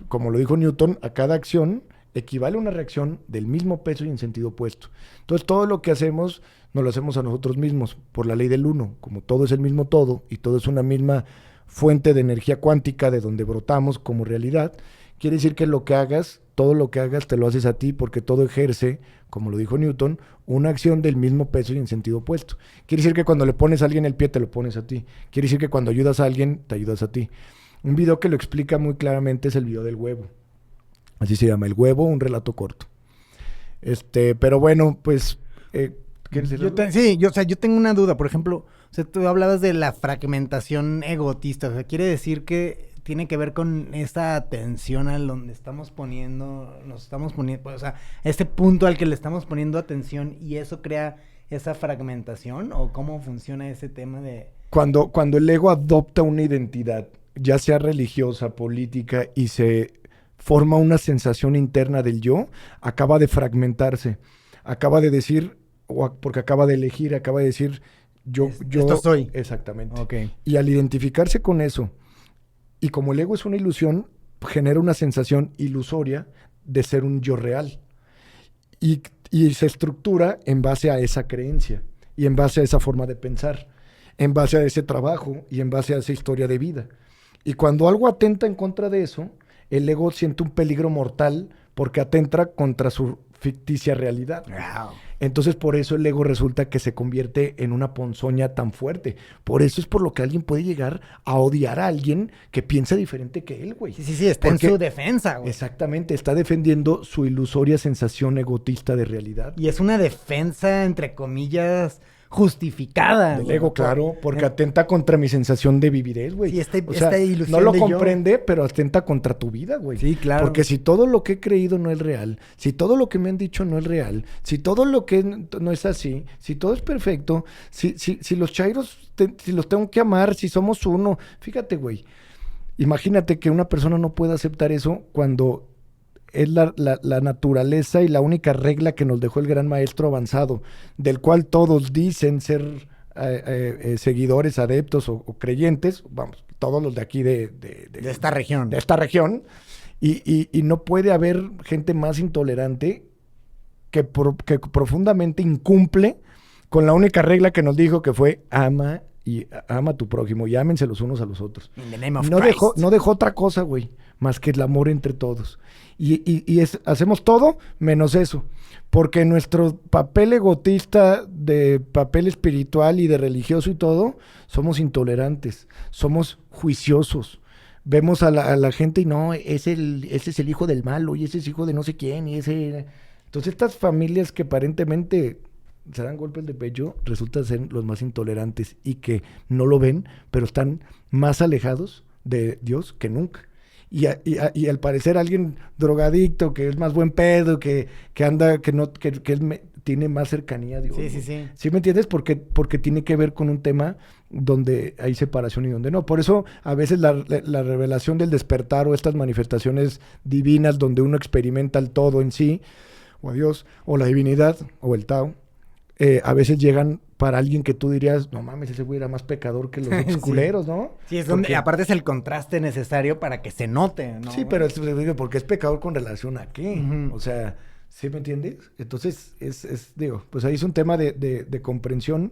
como lo dijo Newton, a cada acción equivale a una reacción del mismo peso y en sentido opuesto. Entonces, todo lo que hacemos, nos lo hacemos a nosotros mismos, por la ley del uno. Como todo es el mismo todo y todo es una misma fuente de energía cuántica de donde brotamos como realidad, quiere decir que lo que hagas, todo lo que hagas te lo haces a ti porque todo ejerce, como lo dijo Newton, una acción del mismo peso y en sentido opuesto. Quiere decir que cuando le pones a alguien el pie te lo pones a ti. Quiere decir que cuando ayudas a alguien te ayudas a ti. Un video que lo explica muy claramente es el video del huevo. Así se llama, El Huevo, un relato corto. Pero bueno, pues... ¿quieres decir algo? Yo tengo una duda. Por ejemplo, o sea, tú hablabas de la fragmentación egotista. O sea, quiere decir que tiene que ver con esa atención al donde nos estamos poniendo, pues, o sea, este punto al que le estamos poniendo atención y eso crea esa fragmentación, o cómo funciona ese tema de... Cuando el ego adopta una identidad, ya sea religiosa, política, y se forma una sensación interna del yo, acaba de fragmentarse, acaba de decir, porque acaba de elegir, acaba de decir, yo esto soy. Exactamente. Okay. Y al identificarse con eso, y como el ego es una ilusión, genera una sensación ilusoria de ser un yo real. Y se estructura en base a esa creencia, y en base a esa forma de pensar, en base a ese trabajo, y en base a esa historia de vida. Y cuando algo atenta en contra de eso, el ego siente un peligro mortal porque atenta contra su ficticia realidad. Wow. Entonces, por eso el ego resulta que se convierte en una ponzoña tan fuerte. Por eso es por lo que alguien puede llegar a odiar a alguien que piensa diferente que él, güey. Sí, está Porque, en su defensa, güey. exactamente, está defendiendo su ilusoria sensación egotista de realidad. Y es una defensa, entre comillas, justificada. Del güey, ego, claro, porque atenta contra mi sensación de vividez, güey. Sí, O sea, esta ilusión no lo de yo. comprende, pero atenta contra tu vida, güey. Sí, claro. Porque si todo lo que he creído no es real, si todo lo que me han dicho no es real, si todo lo que no es así, si todo es perfecto, si los chairos, si los tengo que amar, si somos uno, fíjate, güey. Imagínate que una persona no puede aceptar eso cuando es la naturaleza y la única regla que nos dejó el gran maestro avanzado, del cual todos dicen ser seguidores, adeptos o creyentes, vamos, todos los de aquí de esta región. De esta región, y no puede haber gente más intolerante que profundamente incumple con la única regla que nos dijo, que fue ama a tu prójimo y ámense los unos a los otros. In the name of No Christ. no dejó otra cosa, güey, más que el amor entre todos. Hacemos todo menos eso. Porque nuestro papel egotista de papel espiritual y de religioso y todo, somos intolerantes, somos juiciosos. Vemos a la gente y no, ese es el hijo del malo y ese es hijo de no sé quién y ese... Entonces estas familias que aparentemente se dan golpes de pecho, resultan ser los más intolerantes y que no lo ven, pero están más alejados de Dios que nunca. Y al parecer alguien drogadicto, que es más buen pedo, que anda, tiene más cercanía a Dios. Sí. ¿Sí me entiendes? Porque tiene que ver con un tema donde hay separación y donde no. Por eso a veces la revelación del despertar o estas manifestaciones divinas donde uno experimenta el todo en sí, o a Dios, o la divinidad, o el Tao, a veces llegan para alguien que tú dirías, no mames, ese güey era más pecador que los otros culeros, ¿no? Sí, es donde, aparte es el contraste necesario para que se note, ¿no? Sí, pero porque es pecador con relación a qué. O sea, ¿sí me entiendes? Entonces, digo, pues ahí es un tema de comprensión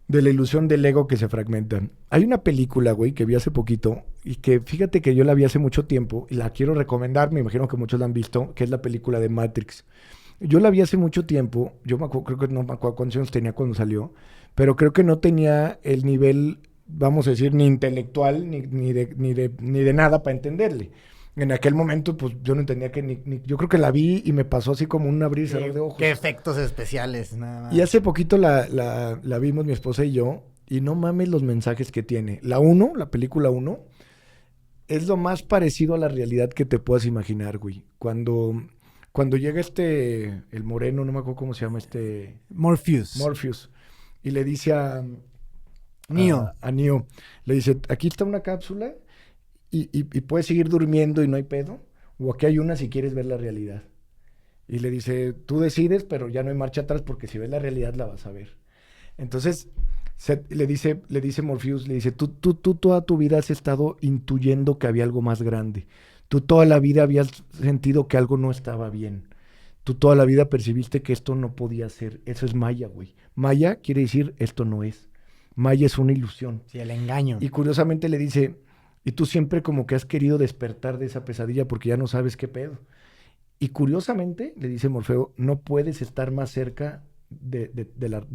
de la ilusión del ego que se fragmenta. Hay una película, güey, que vi hace poquito y que fíjate que yo la vi hace mucho tiempo y la quiero recomendar, me imagino que muchos la han visto, que es la película de Matrix. Yo la vi hace mucho tiempo, yo me acuerdo, creo que no me acuerdo cuántos años tenía cuando salió, pero creo que no tenía el nivel, vamos a decir, ni intelectual, ni de nada para entenderle. En aquel momento, pues, yo no entendía yo creo que la vi y me pasó así como un abrir y cerrar de ojos. Qué efectos especiales, nada más. Y hace poquito la vimos mi esposa y yo, y no mames los mensajes que tiene. La película 1, es lo más parecido a la realidad que te puedas imaginar, güey. Cuando llega el moreno, no me acuerdo cómo se llama Morpheus, y le dice a Neo, le dice, aquí está una cápsula y puedes seguir durmiendo y no hay pedo, o aquí hay una si quieres ver la realidad. Y le dice, tú decides, pero ya no hay marcha atrás porque si ves la realidad la vas a ver. Entonces le dice Morpheus, le dice, tú toda tu vida has estado intuyendo que había algo más grande. Tú toda la vida habías sentido que algo no estaba bien. Tú toda la vida percibiste que esto no podía ser. Eso es Maya, güey. Maya quiere decir esto no es. Maya es una ilusión. Sí, el engaño. Y curiosamente le dice, y tú siempre como que has querido despertar de esa pesadilla porque ya no sabes qué pedo. Y curiosamente, le dice Morfeo, no puedes estar más cerca de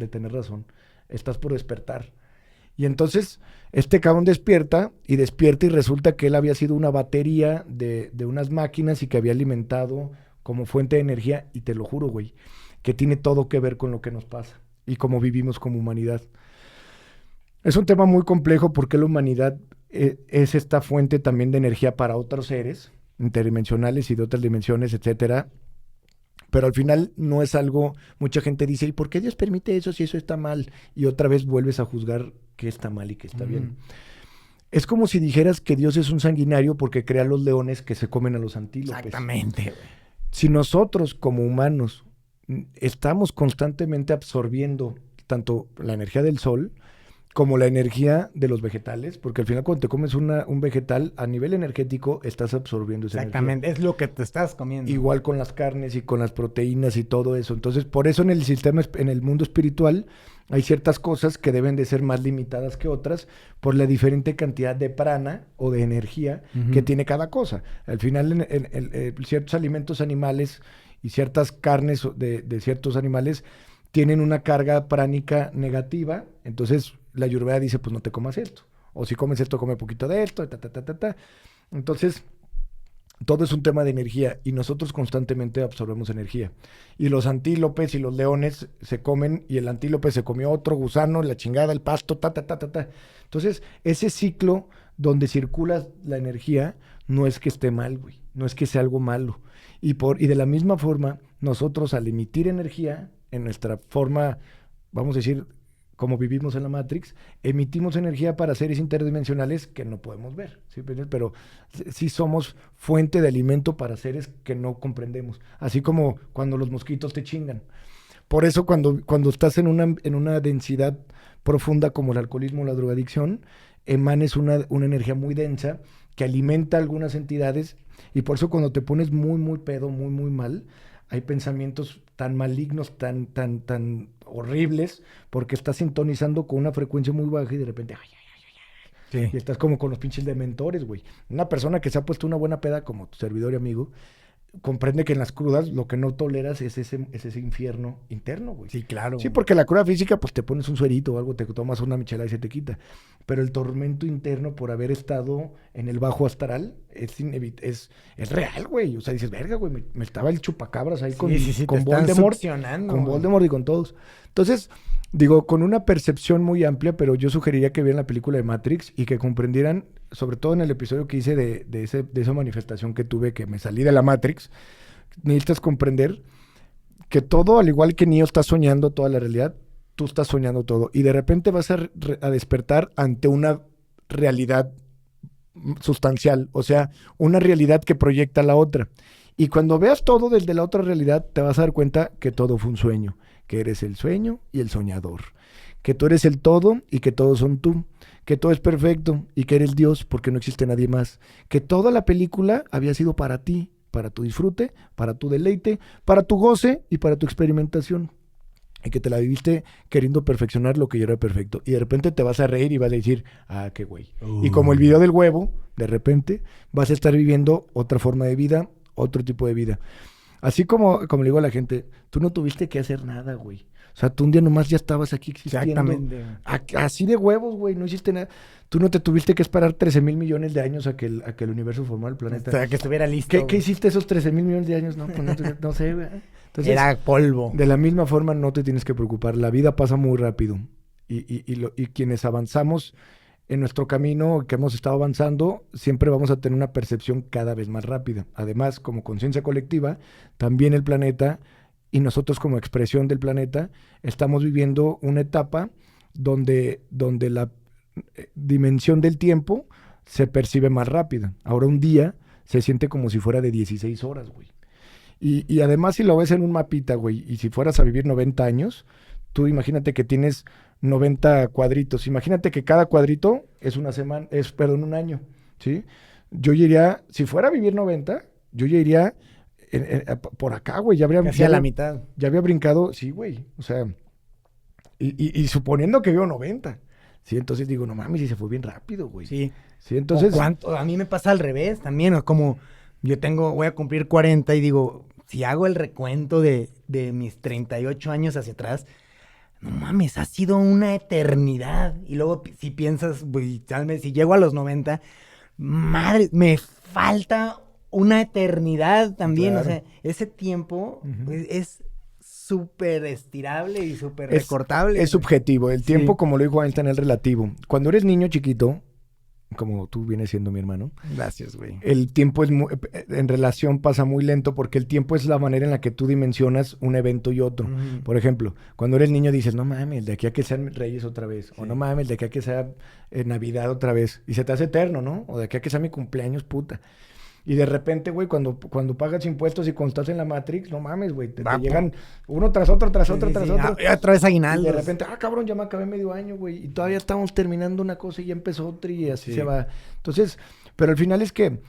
tener razón. Estás por despertar. Y entonces cabrón despierta y resulta que él había sido una batería de unas máquinas y que había alimentado como fuente de energía, y te lo juro, güey, que tiene todo que ver con lo que nos pasa y cómo vivimos como humanidad. Es un tema muy complejo porque la humanidad es esta fuente también de energía para otros seres interdimensionales y de otras dimensiones, etcétera. Pero al final no es algo, mucha gente dice, ¿y por qué Dios permite eso si eso está mal? Y otra vez vuelves a juzgar qué está mal y qué está bien. Es como si dijeras que Dios es un sanguinario porque crea los leones que se comen a los antílopes. Exactamente. Si nosotros como humanos estamos constantemente absorbiendo tanto la energía del sol como la energía de los vegetales, porque al final cuando te comes un vegetal, a nivel energético estás absorbiendo esa energía. Exactamente, es lo que te estás comiendo. Igual con las carnes y con las proteínas y todo eso. Entonces, por eso en el mundo espiritual hay ciertas cosas que deben de ser más limitadas que otras por la diferente cantidad de prana o de energía que tiene cada cosa. Al final, ciertos alimentos animales y ciertas carnes de ciertos animales tienen una carga pránica negativa, entonces la Ayurveda dice, pues no te comas esto. O si comes esto, come poquito de esto, Entonces, todo es un tema de energía y nosotros constantemente absorbemos energía. Y los antílopes y los leones se comen y el antílope se comió otro gusano, la chingada, el pasto, Entonces, ese ciclo donde circula la energía no es que esté mal, güey. No es que sea algo malo. Y de la misma forma, nosotros al emitir energía en nuestra forma, vamos a decir, como vivimos en la Matrix, emitimos energía para seres interdimensionales que no podemos ver, ¿sí? Pero sí somos fuente de alimento para seres que no comprendemos, así como cuando los mosquitos te chingan. Por eso cuando estás en una densidad profunda como el alcoholismo o la drogadicción, emanes una energía muy densa que alimenta a algunas entidades, y por eso cuando te pones muy, muy pedo, muy, muy mal, hay pensamientos tan malignos, tan horribles, porque estás sintonizando con una frecuencia muy baja y de repente, Sí. y estás como con los pinches dementores, güey. Una persona que se ha puesto una buena peda como tu servidor y amigo, comprende que en las crudas lo que no toleras es ese infierno interno, güey. Sí, claro. Sí, porque la cruda física, pues te pones un suerito o algo, te tomas una michelada y se te quita. Pero el tormento interno por haber estado en el bajo astral es real, güey. O sea, dices, verga, güey, me estaba el chupacabras ahí con Voldemort. Con Voldemort y con todos. Entonces, digo, con una percepción muy amplia, pero yo sugeriría que vieran la película de Matrix y que comprendieran, sobre todo en el episodio que hice de esa manifestación que tuve, que me salí de la Matrix, necesitas comprender que todo, al igual que Neo está soñando toda la realidad, tú estás soñando todo. Y de repente vas a despertar ante una realidad sustancial, o sea, una realidad que proyecta la otra. Y cuando veas todo desde la otra realidad, te vas a dar cuenta que todo fue un sueño, que eres el sueño y el soñador, que tú eres el todo y que todos son tú, que todo es perfecto y que eres Dios porque no existe nadie más, que toda la película había sido para ti, para tu disfrute, para tu deleite, para tu goce y para tu experimentación. Y que te la viviste queriendo perfeccionar lo que ya era perfecto. Y de repente te vas a reír y vas a decir, ah, qué güey. Y como el video del huevo, de repente vas a estar viviendo otra forma de vida, otro tipo de vida. Así como le digo a la gente, tú no tuviste que hacer nada, güey. O sea, tú un día nomás ya estabas aquí existiendo. Exactamente. Así de huevos, güey, no hiciste nada. Tú no te tuviste que esperar 13,000 millones de años a que el universo formara el planeta. O sea, que estuviera listo. ¿Qué hiciste esos 13,000 millones de años? No, pues no sé, güey. Entonces, era polvo. De la misma forma no te tienes que preocupar. La vida pasa muy rápido. Y quienes avanzamos en nuestro camino, que hemos estado avanzando, siempre vamos a tener una percepción cada vez más rápida. Además, como conciencia colectiva, también el planeta y nosotros como expresión del planeta estamos viviendo una etapa donde la dimensión del tiempo se percibe más rápida. Ahora un día se siente como si fuera de 16 horas, güey. Y además si lo ves en un mapita, güey, y si fueras a vivir 90 años, tú imagínate que tienes 90 cuadritos. Imagínate que cada cuadrito es un año, ¿sí? Yo iría, si fuera a vivir 90, yo ya iría por acá, güey. Ya Hacia la mitad. Ya había brincado, sí, güey. O sea, y suponiendo que vivo 90. Sí, entonces digo, no mames, y se fue bien rápido, güey. Sí. Sí, entonces. A mí me pasa al revés también. Es como, voy a cumplir 40 y digo, si hago el recuento de mis 38 años hacia atrás, no mames, ha sido una eternidad. Y luego si piensas, pues, tal vez si llego a los 90, madre, me falta una eternidad también. Claro. O sea, ese tiempo es súper estirable y súper recortable. Es subjetivo. El tiempo, como lo dijo Einstein, es relativo. Cuando eres niño chiquito, como tú vienes siendo mi hermano. Gracias, güey. El tiempo en relación pasa muy lento porque el tiempo es la manera en la que tú dimensionas un evento y otro. Por ejemplo, cuando eres niño dices, no mames, de aquí a que sean Reyes otra vez. Sí. O no mames, de aquí a que sea Navidad otra vez. Y se te hace eterno, ¿no? O de aquí a que sea mi cumpleaños, puta. Y de repente, güey, cuando pagas impuestos y cuando estás en la Matrix, no mames, güey, te llegan uno tras otro. Otra vez aguinaldos. Y de repente, cabrón, ya me acabé medio año, güey. Y todavía estamos terminando una cosa y ya empezó otra y así se va. Entonces, pero al final es que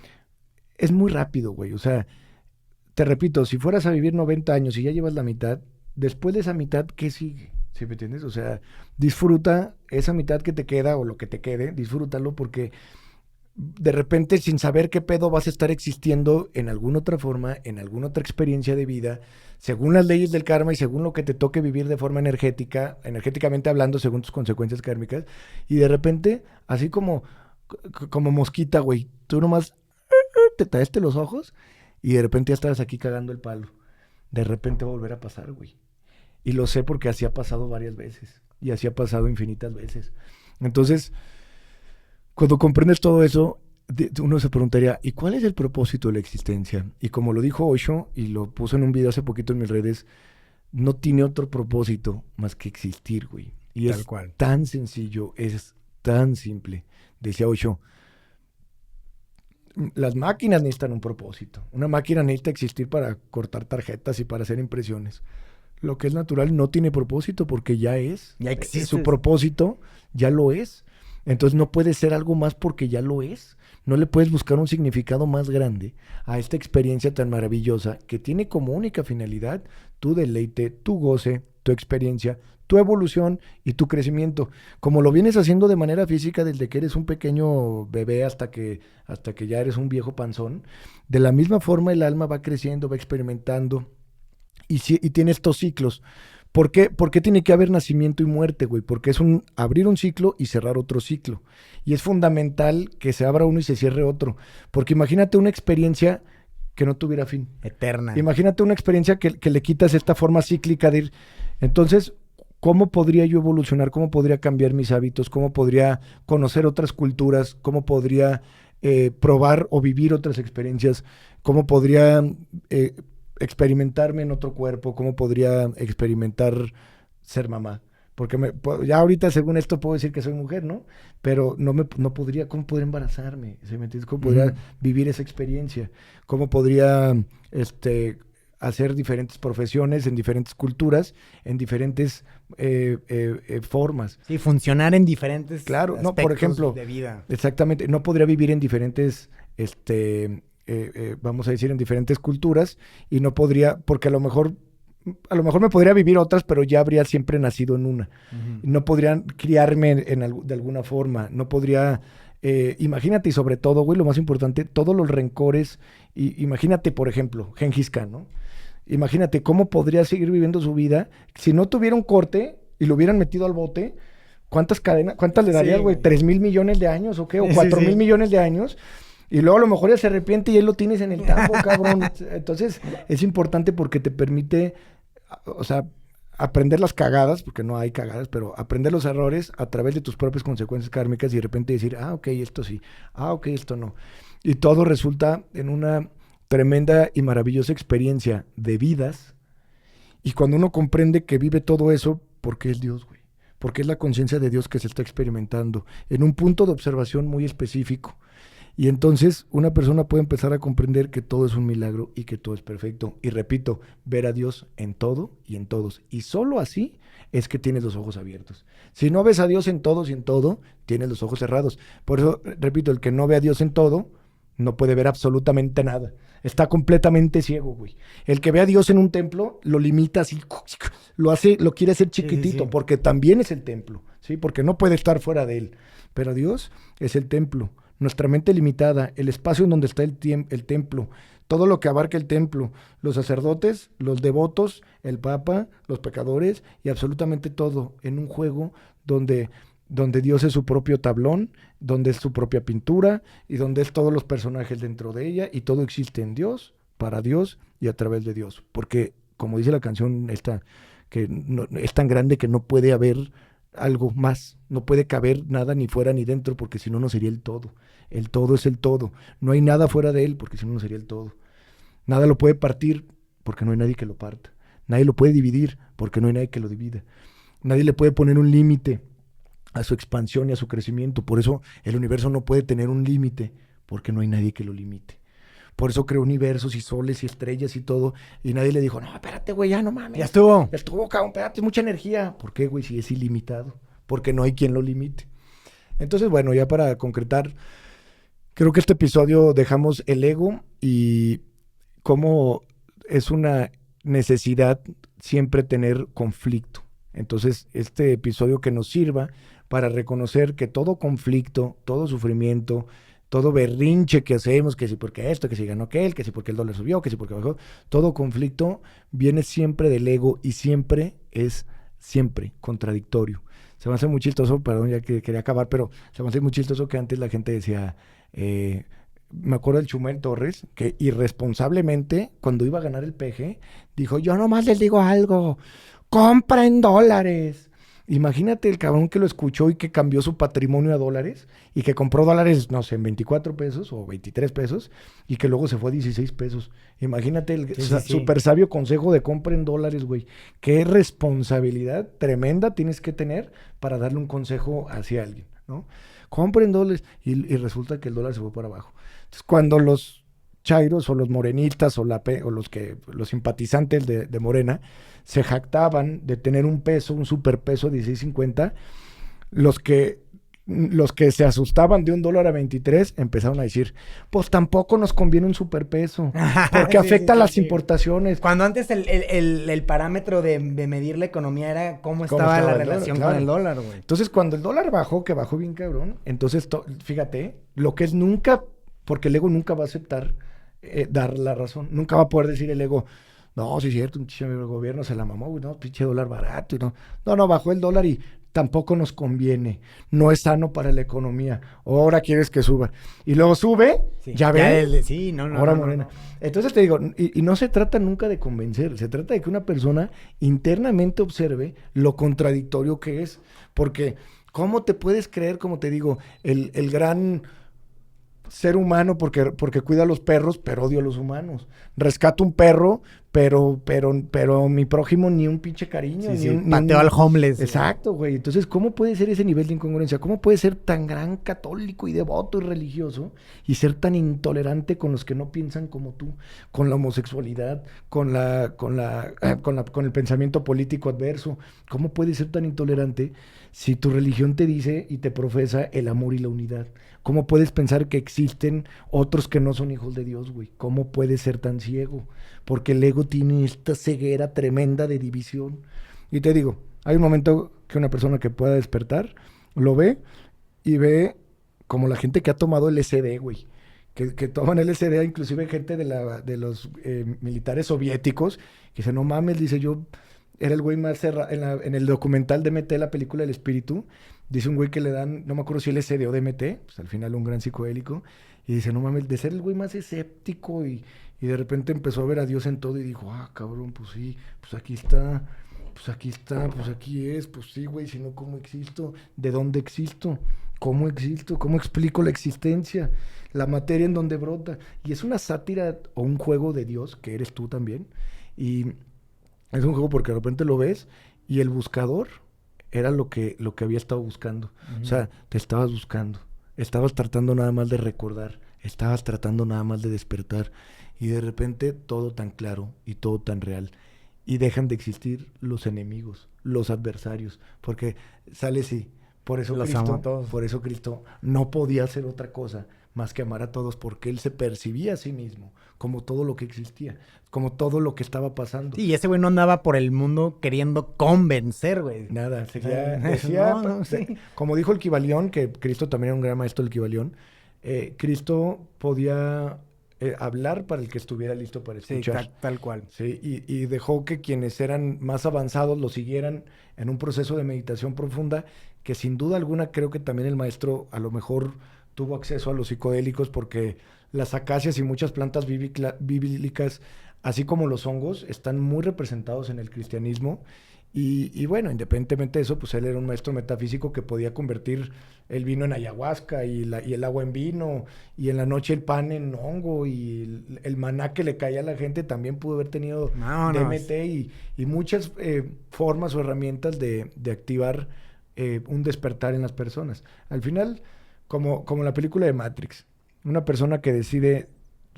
es muy rápido, güey. O sea, te repito, si fueras a vivir 90 años y ya llevas la mitad, después de esa mitad, ¿qué sigue? ¿Sí me entiendes? O sea, disfruta esa mitad que te queda o lo que te quede, disfrútalo porque de repente sin saber qué pedo vas a estar existiendo en alguna otra forma, en alguna otra experiencia de vida, según las leyes del karma y según lo que te toque vivir de forma energética, energéticamente hablando, según tus consecuencias kármicas, y de repente, así como mosquita, güey, tú nomás te tallaste los ojos y de repente ya estabas aquí cagando el palo. De repente va a volver a pasar, güey. Y lo sé porque así ha pasado varias veces. Y así ha pasado infinitas veces. Entonces, cuando comprendes todo eso, uno se preguntaría, ¿y cuál es el propósito de la existencia? Y como lo dijo Osho, y lo puso en un video hace poquito en mis redes, no tiene otro propósito más que existir, güey. Y Tal es cual. tan sencillo, es tan simple. Decía Osho, las máquinas necesitan un propósito. Una máquina necesita existir para cortar tarjetas y para hacer impresiones. Lo que es natural no tiene propósito porque ya es. Ya existe. Su propósito ya lo es. Entonces no puede ser algo más porque ya lo es. No le puedes buscar un significado más grande a esta experiencia tan maravillosa que tiene como única finalidad tu deleite, tu goce, tu experiencia, tu evolución y tu crecimiento. Como lo vienes haciendo de manera física desde que eres un pequeño bebé hasta que ya eres un viejo panzón, de la misma forma el alma va creciendo, va experimentando y tiene estos ciclos. ¿Por qué tiene que haber nacimiento y muerte, güey? Porque es abrir un ciclo y cerrar otro ciclo. Y es fundamental que se abra uno y se cierre otro. Porque imagínate una experiencia que no tuviera fin. Eterna. Imagínate una experiencia que le quitas esta forma cíclica de ir. Entonces, ¿cómo podría yo evolucionar? ¿Cómo podría cambiar mis hábitos? ¿Cómo podría conocer otras culturas? ¿Cómo podría probar o vivir otras experiencias? ¿Cómo podría experimentarme en otro cuerpo? ¿Cómo podría experimentar ser mamá? Porque ya ahorita, según esto, puedo decir que soy mujer, ¿no? Pero no podría, ¿cómo podría embarazarme? ¿Sí me entiendes? ¿Cómo podría vivir esa experiencia? ¿Cómo podría hacer diferentes profesiones en diferentes culturas, en diferentes formas? Sí, funcionar en diferentes Claro, no, por aspectos ejemplo, de vida. exactamente, no podría vivir en diferentes, vamos a decir, en diferentes culturas y no podría, porque a lo mejor me podría vivir otras, pero ya habría siempre nacido en una. No podrían criarme de alguna forma, no podría, imagínate y sobre todo, güey, lo más importante, todos los rencores, imagínate, por ejemplo, Gengis Khan, ¿no? Imagínate cómo podría seguir viviendo su vida si no tuviera un corte y lo hubieran metido al bote. ¿Cuántas le darías, Sí, güey? güey. ¿3,000 millones de años o qué? ¿O Sí, 4,000 sí. millones de años? Y luego a lo mejor ya se arrepiente y él lo tienes en el tambo, cabrón. Entonces, es importante porque te permite, o sea, aprender las cagadas, porque no hay cagadas, pero aprender los errores a través de tus propias consecuencias kármicas y de repente decir, ok, esto sí, ok, esto no. Y todo resulta en una tremenda y maravillosa experiencia de vidas. Y cuando uno comprende que vive todo eso, porque es Dios, güey. Porque es la conciencia de Dios que se está experimentando en un punto de observación muy específico. Y entonces una persona puede empezar a comprender que todo es un milagro y que todo es perfecto. Y repito, ver a Dios en todo y en todos. Y solo así es que tienes los ojos abiertos. Si no ves a Dios en todos y en todo, tienes los ojos cerrados. Por eso, repito, el que no ve a Dios en todo, no puede ver absolutamente nada. Está completamente ciego, güey. El que ve a Dios en un templo, lo limita así, lo quiere hacer chiquitito, Sí. porque también es el templo, ¿sí? Porque no puede estar fuera de él. Pero Dios es el templo. Nuestra mente limitada, el espacio en donde está el templo, todo lo que abarca el templo, los sacerdotes, los devotos, el papa, los pecadores y absolutamente todo en un juego donde Dios es su propio tablón, donde es su propia pintura y donde es todos los personajes dentro de ella y todo existe en Dios, para Dios y a través de Dios. Porque, como dice la canción esta, que es tan grande que no puede haber algo más, no puede caber nada ni fuera ni dentro, porque si no, no sería el todo. El todo es el todo. No hay nada fuera de él, porque si no, no sería el todo. Nada lo puede partir, porque no hay nadie que lo parta. Nadie lo puede dividir, porque no hay nadie que lo divida. Nadie le puede poner un límite a su expansión y a su crecimiento. Por eso el universo no puede tener un límite, porque no hay nadie que lo limite. Por eso creó universos y soles y estrellas y todo. Y nadie le dijo, no, espérate, güey, ya no mames. Ya estuvo. Ya estuvo, cabrón, espérate, mucha energía. ¿Por qué, güey? Si es ilimitado. Porque no hay quien lo limite. Entonces, bueno, ya para concretar, creo que este episodio dejamos el ego y cómo es una necesidad siempre tener conflicto Entonces, este episodio que nos sirva para reconocer que todo conflicto, todo sufrimiento, todo berrinche que hacemos, que si porque esto, que si ganó aquel, que si porque el dólar subió, que si porque bajó, todo conflicto viene siempre del ego y siempre es siempre contradictorio. Se me hace muy chistoso, perdón, ya que quería acabar, pero se me hace muy chistoso que antes la gente decía, me acuerdo del Chumel Torres, que irresponsablemente, cuando iba a ganar el PG, dijo, yo nomás les digo algo, compra en dólares. Imagínate el cabrón que lo escuchó y que cambió su patrimonio a dólares y que compró dólares, no sé, en 24 pesos o 23 pesos y que luego se fue a 16 pesos. Imagínate el súper sabio consejo de compra en dólares, güey. Qué responsabilidad tremenda tienes que tener para darle un consejo hacia alguien, ¿no? Compra en dólares y resulta que el dólar se fue para abajo. Entonces, cuando los chairos o los morenistas o los simpatizantes de Morena se jactaban de tener un peso, un superpeso de 16.50, los que se asustaban de $1 a 23 empezaron a decir, pues tampoco nos conviene un superpeso, porque afecta las importaciones. Cuando antes el parámetro de medir la economía era cómo estaba la relación con el dólar, güey. Entonces, cuando el dólar bajó, que bajó bien cabrón, entonces, fíjate, lo que es nunca, porque el ego nunca va a aceptar dar la razón, nunca va a poder decir el ego, no, sí es cierto, un pinche gobierno se la mamó, güey, no, pinche dólar barato, y no, bajó el dólar y tampoco nos conviene, no es sano para la economía, ahora quieres que suba, y luego sube, sí, ya ves, sí, no, ahora Morena. Entonces te digo, y no se trata nunca de convencer, se trata de que una persona internamente observe lo contradictorio que es, porque ¿cómo te puedes creer, como te digo, el gran ser humano porque cuida a los perros, pero odio a los humanos? Rescato un perro, pero mi prójimo ni un pinche cariño. Sí, pateo al homeless. Exacto, güey. Entonces, ¿cómo puede ser ese nivel de incongruencia? ¿Cómo puede ser tan gran católico y devoto y religioso y ser tan intolerante con los que no piensan como tú, con la homosexualidad, con el pensamiento político adverso? ¿Cómo puede ser tan intolerante si tu religión te dice y te profesa el amor y la unidad? ¿Cómo puedes pensar que existen otros que no son hijos de Dios, güey? ¿Cómo puedes ser tan ciego? Porque el ego tiene esta ceguera tremenda de división. Y te digo, hay un momento que una persona que pueda despertar, lo ve y ve como la gente que ha tomado LSD, güey. Que toman LSD, inclusive gente de los militares soviéticos, que dice, no mames, dice, yo era el güey más cerrado, en el documental de DMT, la película El Espíritu, dice un güey que le dan, no me acuerdo si LSD o DMT, pues al final un gran psicodélico, y dice, no mames, de ser el güey más escéptico y de repente empezó a ver a Dios en todo y dijo, cabrón, pues sí, pues aquí está, pues aquí está, pues aquí es, pues sí, güey, si no, ¿cómo existo? ¿De dónde existo? ¿Cómo existo? ¿Cómo explico la existencia? La materia en donde brota. Y es una sátira o un juego de Dios, que eres tú también, y es un juego porque de repente lo ves y el buscador era lo que había estado buscando. O sea, te estabas buscando. Estabas tratando nada más de recordar. Estabas tratando nada más de despertar. Y de repente todo tan claro y todo tan real. Y dejan de existir los enemigos, los adversarios. Porque sale así. Por eso Cristo no podía hacer otra cosa más que amar a todos, porque él se percibía a sí mismo como todo lo que existía, como todo lo que estaba pasando. Sí, y ese güey no andaba por el mundo queriendo convencer, güey. Nada, decía, sí. Como dijo el Kybalión, que Cristo también era un gran maestro del Kybalión, Cristo podía hablar para el que estuviera listo para escuchar. Sí, tal cual. Sí, y dejó que quienes eran más avanzados lo siguieran en un proceso de meditación profunda, que sin duda alguna creo que también el maestro a lo mejor tuvo acceso a los psicodélicos, porque las acacias y muchas plantas bíblicas, así como los hongos, están muy representados en el cristianismo. Y bueno, independientemente de eso, pues él era un maestro metafísico que podía convertir el vino en ayahuasca y el agua en vino, y en la noche el pan en hongo, y el maná que le caía a la gente también pudo haber tenido DMT y muchas formas o herramientas de activar un despertar en las personas. Al final, como la película de Matrix, una persona que decide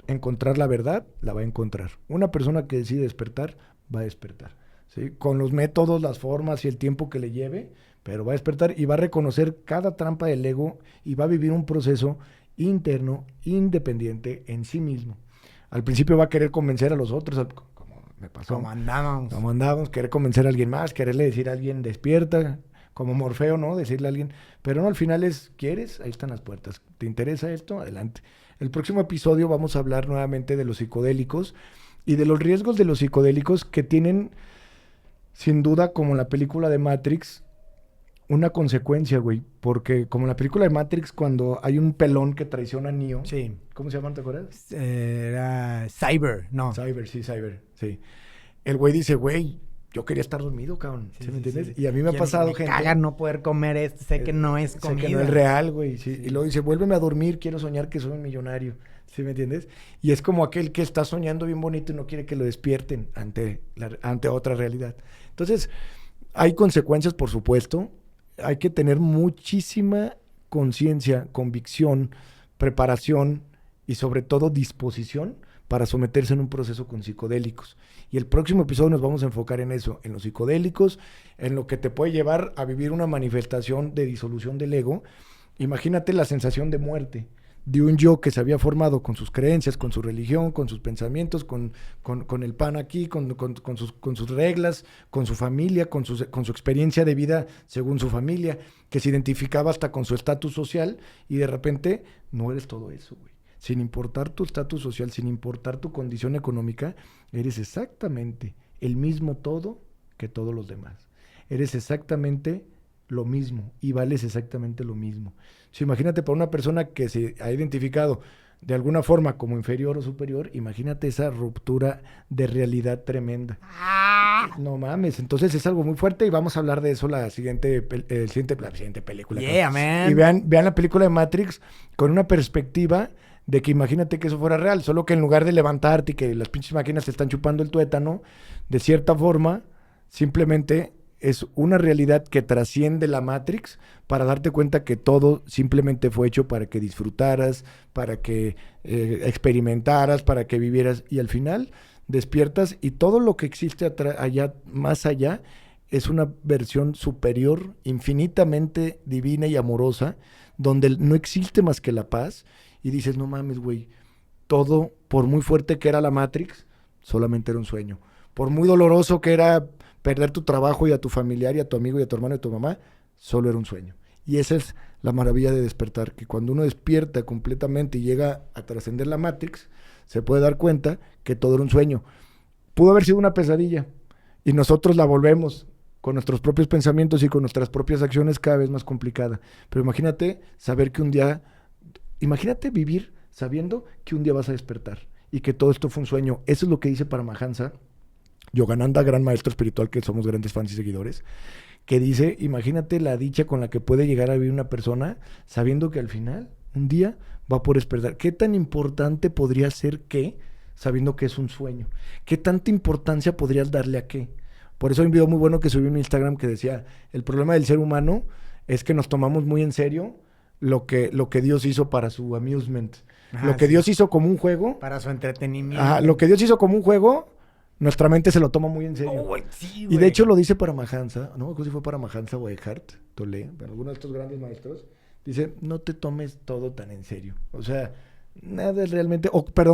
encontrar la verdad, la va a encontrar. Una persona que decide despertar, va a despertar. ¿Sí? Con los métodos, las formas y el tiempo que le lleve, pero va a despertar y va a reconocer cada trampa del ego y va a vivir un proceso interno, independiente en sí mismo. Al principio va a querer convencer a los otros, como me pasó. Como andábamos. Como andábamos, querer convencer a alguien más, quererle decir a alguien despierta, como Morfeo, ¿no? Decirle a alguien, pero no, al final es, ¿quieres? Ahí están las puertas. ¿Te interesa esto? Adelante. El próximo episodio vamos a hablar nuevamente de los psicodélicos y de los riesgos de los psicodélicos que tienen, sin duda, como la película de Matrix, una consecuencia, güey. Porque como la película de Matrix, cuando hay un pelón que traiciona a Neo. Sí. ¿Cómo se llaman, te acuerdas? Era Cyber, no. Cyber, sí. El güey dice, güey, yo quería estar dormido, cabrón. ¿Sí me entiendes? Sí. Y a mí me ha pasado, gente. Me caga no poder comer esto, sé que no es comida. Sé que no es real, güey. Sí. Y luego dice, vuélveme a dormir, quiero soñar que soy un millonario. ¿Sí me entiendes? Y es como aquel que está soñando bien bonito y no quiere que lo despierten ante otra realidad. Entonces, hay consecuencias, por supuesto. Hay que tener muchísima conciencia, convicción, preparación y sobre todo disposición para someterse en un proceso con psicodélicos. Y el próximo episodio nos vamos a enfocar en eso, en los psicodélicos, en lo que te puede llevar a vivir una manifestación de disolución del ego. Imagínate la sensación de muerte de un yo que se había formado con sus creencias, con su religión, con sus pensamientos, con el pan aquí, con sus reglas, con su familia, con su experiencia de vida según su familia, que se identificaba hasta con su estatus social, y de repente no eres todo eso, güey. Sin importar tu estatus social, sin importar tu condición económica, eres exactamente el mismo todo que todos los demás. Eres exactamente lo mismo y vales exactamente lo mismo. Imagínate para una persona que se ha identificado de alguna forma como inferior o superior, imagínate esa ruptura de realidad tremenda. No mames, entonces es algo muy fuerte y vamos a hablar de eso la siguiente película. Yeah, man. Y vean la película de Matrix con una perspectiva de que imagínate que eso fuera real, solo que en lugar de levantarte y que las pinches máquinas te están chupando el tuétano, de cierta forma, simplemente es una realidad que trasciende la Matrix para darte cuenta que todo simplemente fue hecho para que disfrutaras, para que experimentaras, para que vivieras, y al final despiertas y todo lo que existe allá, más allá, es una versión superior, infinitamente divina y amorosa, donde no existe más que la paz, y dices, no mames, güey, todo, por muy fuerte que era la Matrix, solamente era un sueño. Por muy doloroso que era perder tu trabajo y a tu familiar y a tu amigo y a tu hermano y a tu mamá, solo era un sueño. Y esa es la maravilla de despertar, que cuando uno despierta completamente y llega a trascender la Matrix, se puede dar cuenta que todo era un sueño. Pudo haber sido una pesadilla y nosotros la volvemos con nuestros propios pensamientos y con nuestras propias acciones cada vez más complicada. Pero imagínate saber que un día, imagínate vivir sabiendo que un día vas a despertar y que todo esto fue un sueño. Eso es lo que dice Paramahansa Yogananda, gran maestro espiritual que somos grandes fans y seguidores, que dice, imagínate la dicha con la que puede llegar a vivir una persona sabiendo que al final, un día, va a poder despertar. ¿Qué tan importante podría ser qué, sabiendo que es un sueño? ¿Qué tanta importancia podrías darle a qué? Por eso hay un video muy bueno que subí en mi Instagram que decía, el problema del ser humano es que nos tomamos muy en serio lo que Dios hizo para su amusement. Lo que Dios hizo como un juego. Para su entretenimiento. Lo que Dios hizo como un juego, nuestra mente se lo toma muy en serio. Sí, y de hecho lo dice Paramahansa, no me acuerdo si fue Paramahansa o Eckhart Tolle, pero alguno de estos grandes maestros, dice, no te tomes todo tan en serio. O sea, nada es realmente,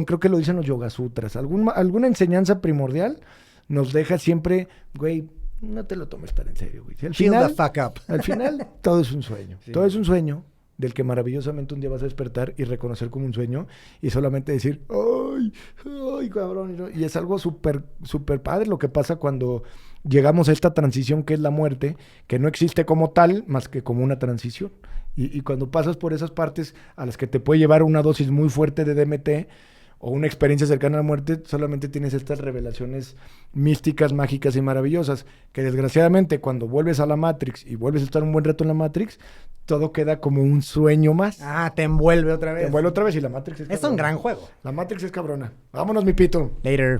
creo que lo dicen los Yoga Sutras. Alguna enseñanza primordial nos deja siempre, güey, no te lo tomes tan en serio, güey. Al final, the fuck up. Al final, todo es un sueño. Sí. Todo es un sueño del que maravillosamente un día vas a despertar y reconocer como un sueño y solamente decir, ¡ay, cabrón! Y es algo súper, súper padre lo que pasa cuando llegamos a esta transición que es la muerte, que no existe como tal, más que como una transición. Y cuando pasas por esas partes a las que te puede llevar una dosis muy fuerte de DMT o una experiencia cercana a la muerte, solamente tienes estas revelaciones místicas, mágicas y maravillosas, que desgraciadamente cuando vuelves a la Matrix y vuelves a estar un buen rato en la Matrix, todo queda como un sueño más. Te envuelve otra vez. Te envuelve otra vez y la Matrix es cabrona. Es un gran juego. La Matrix es cabrona. Vámonos, mi pito. Later.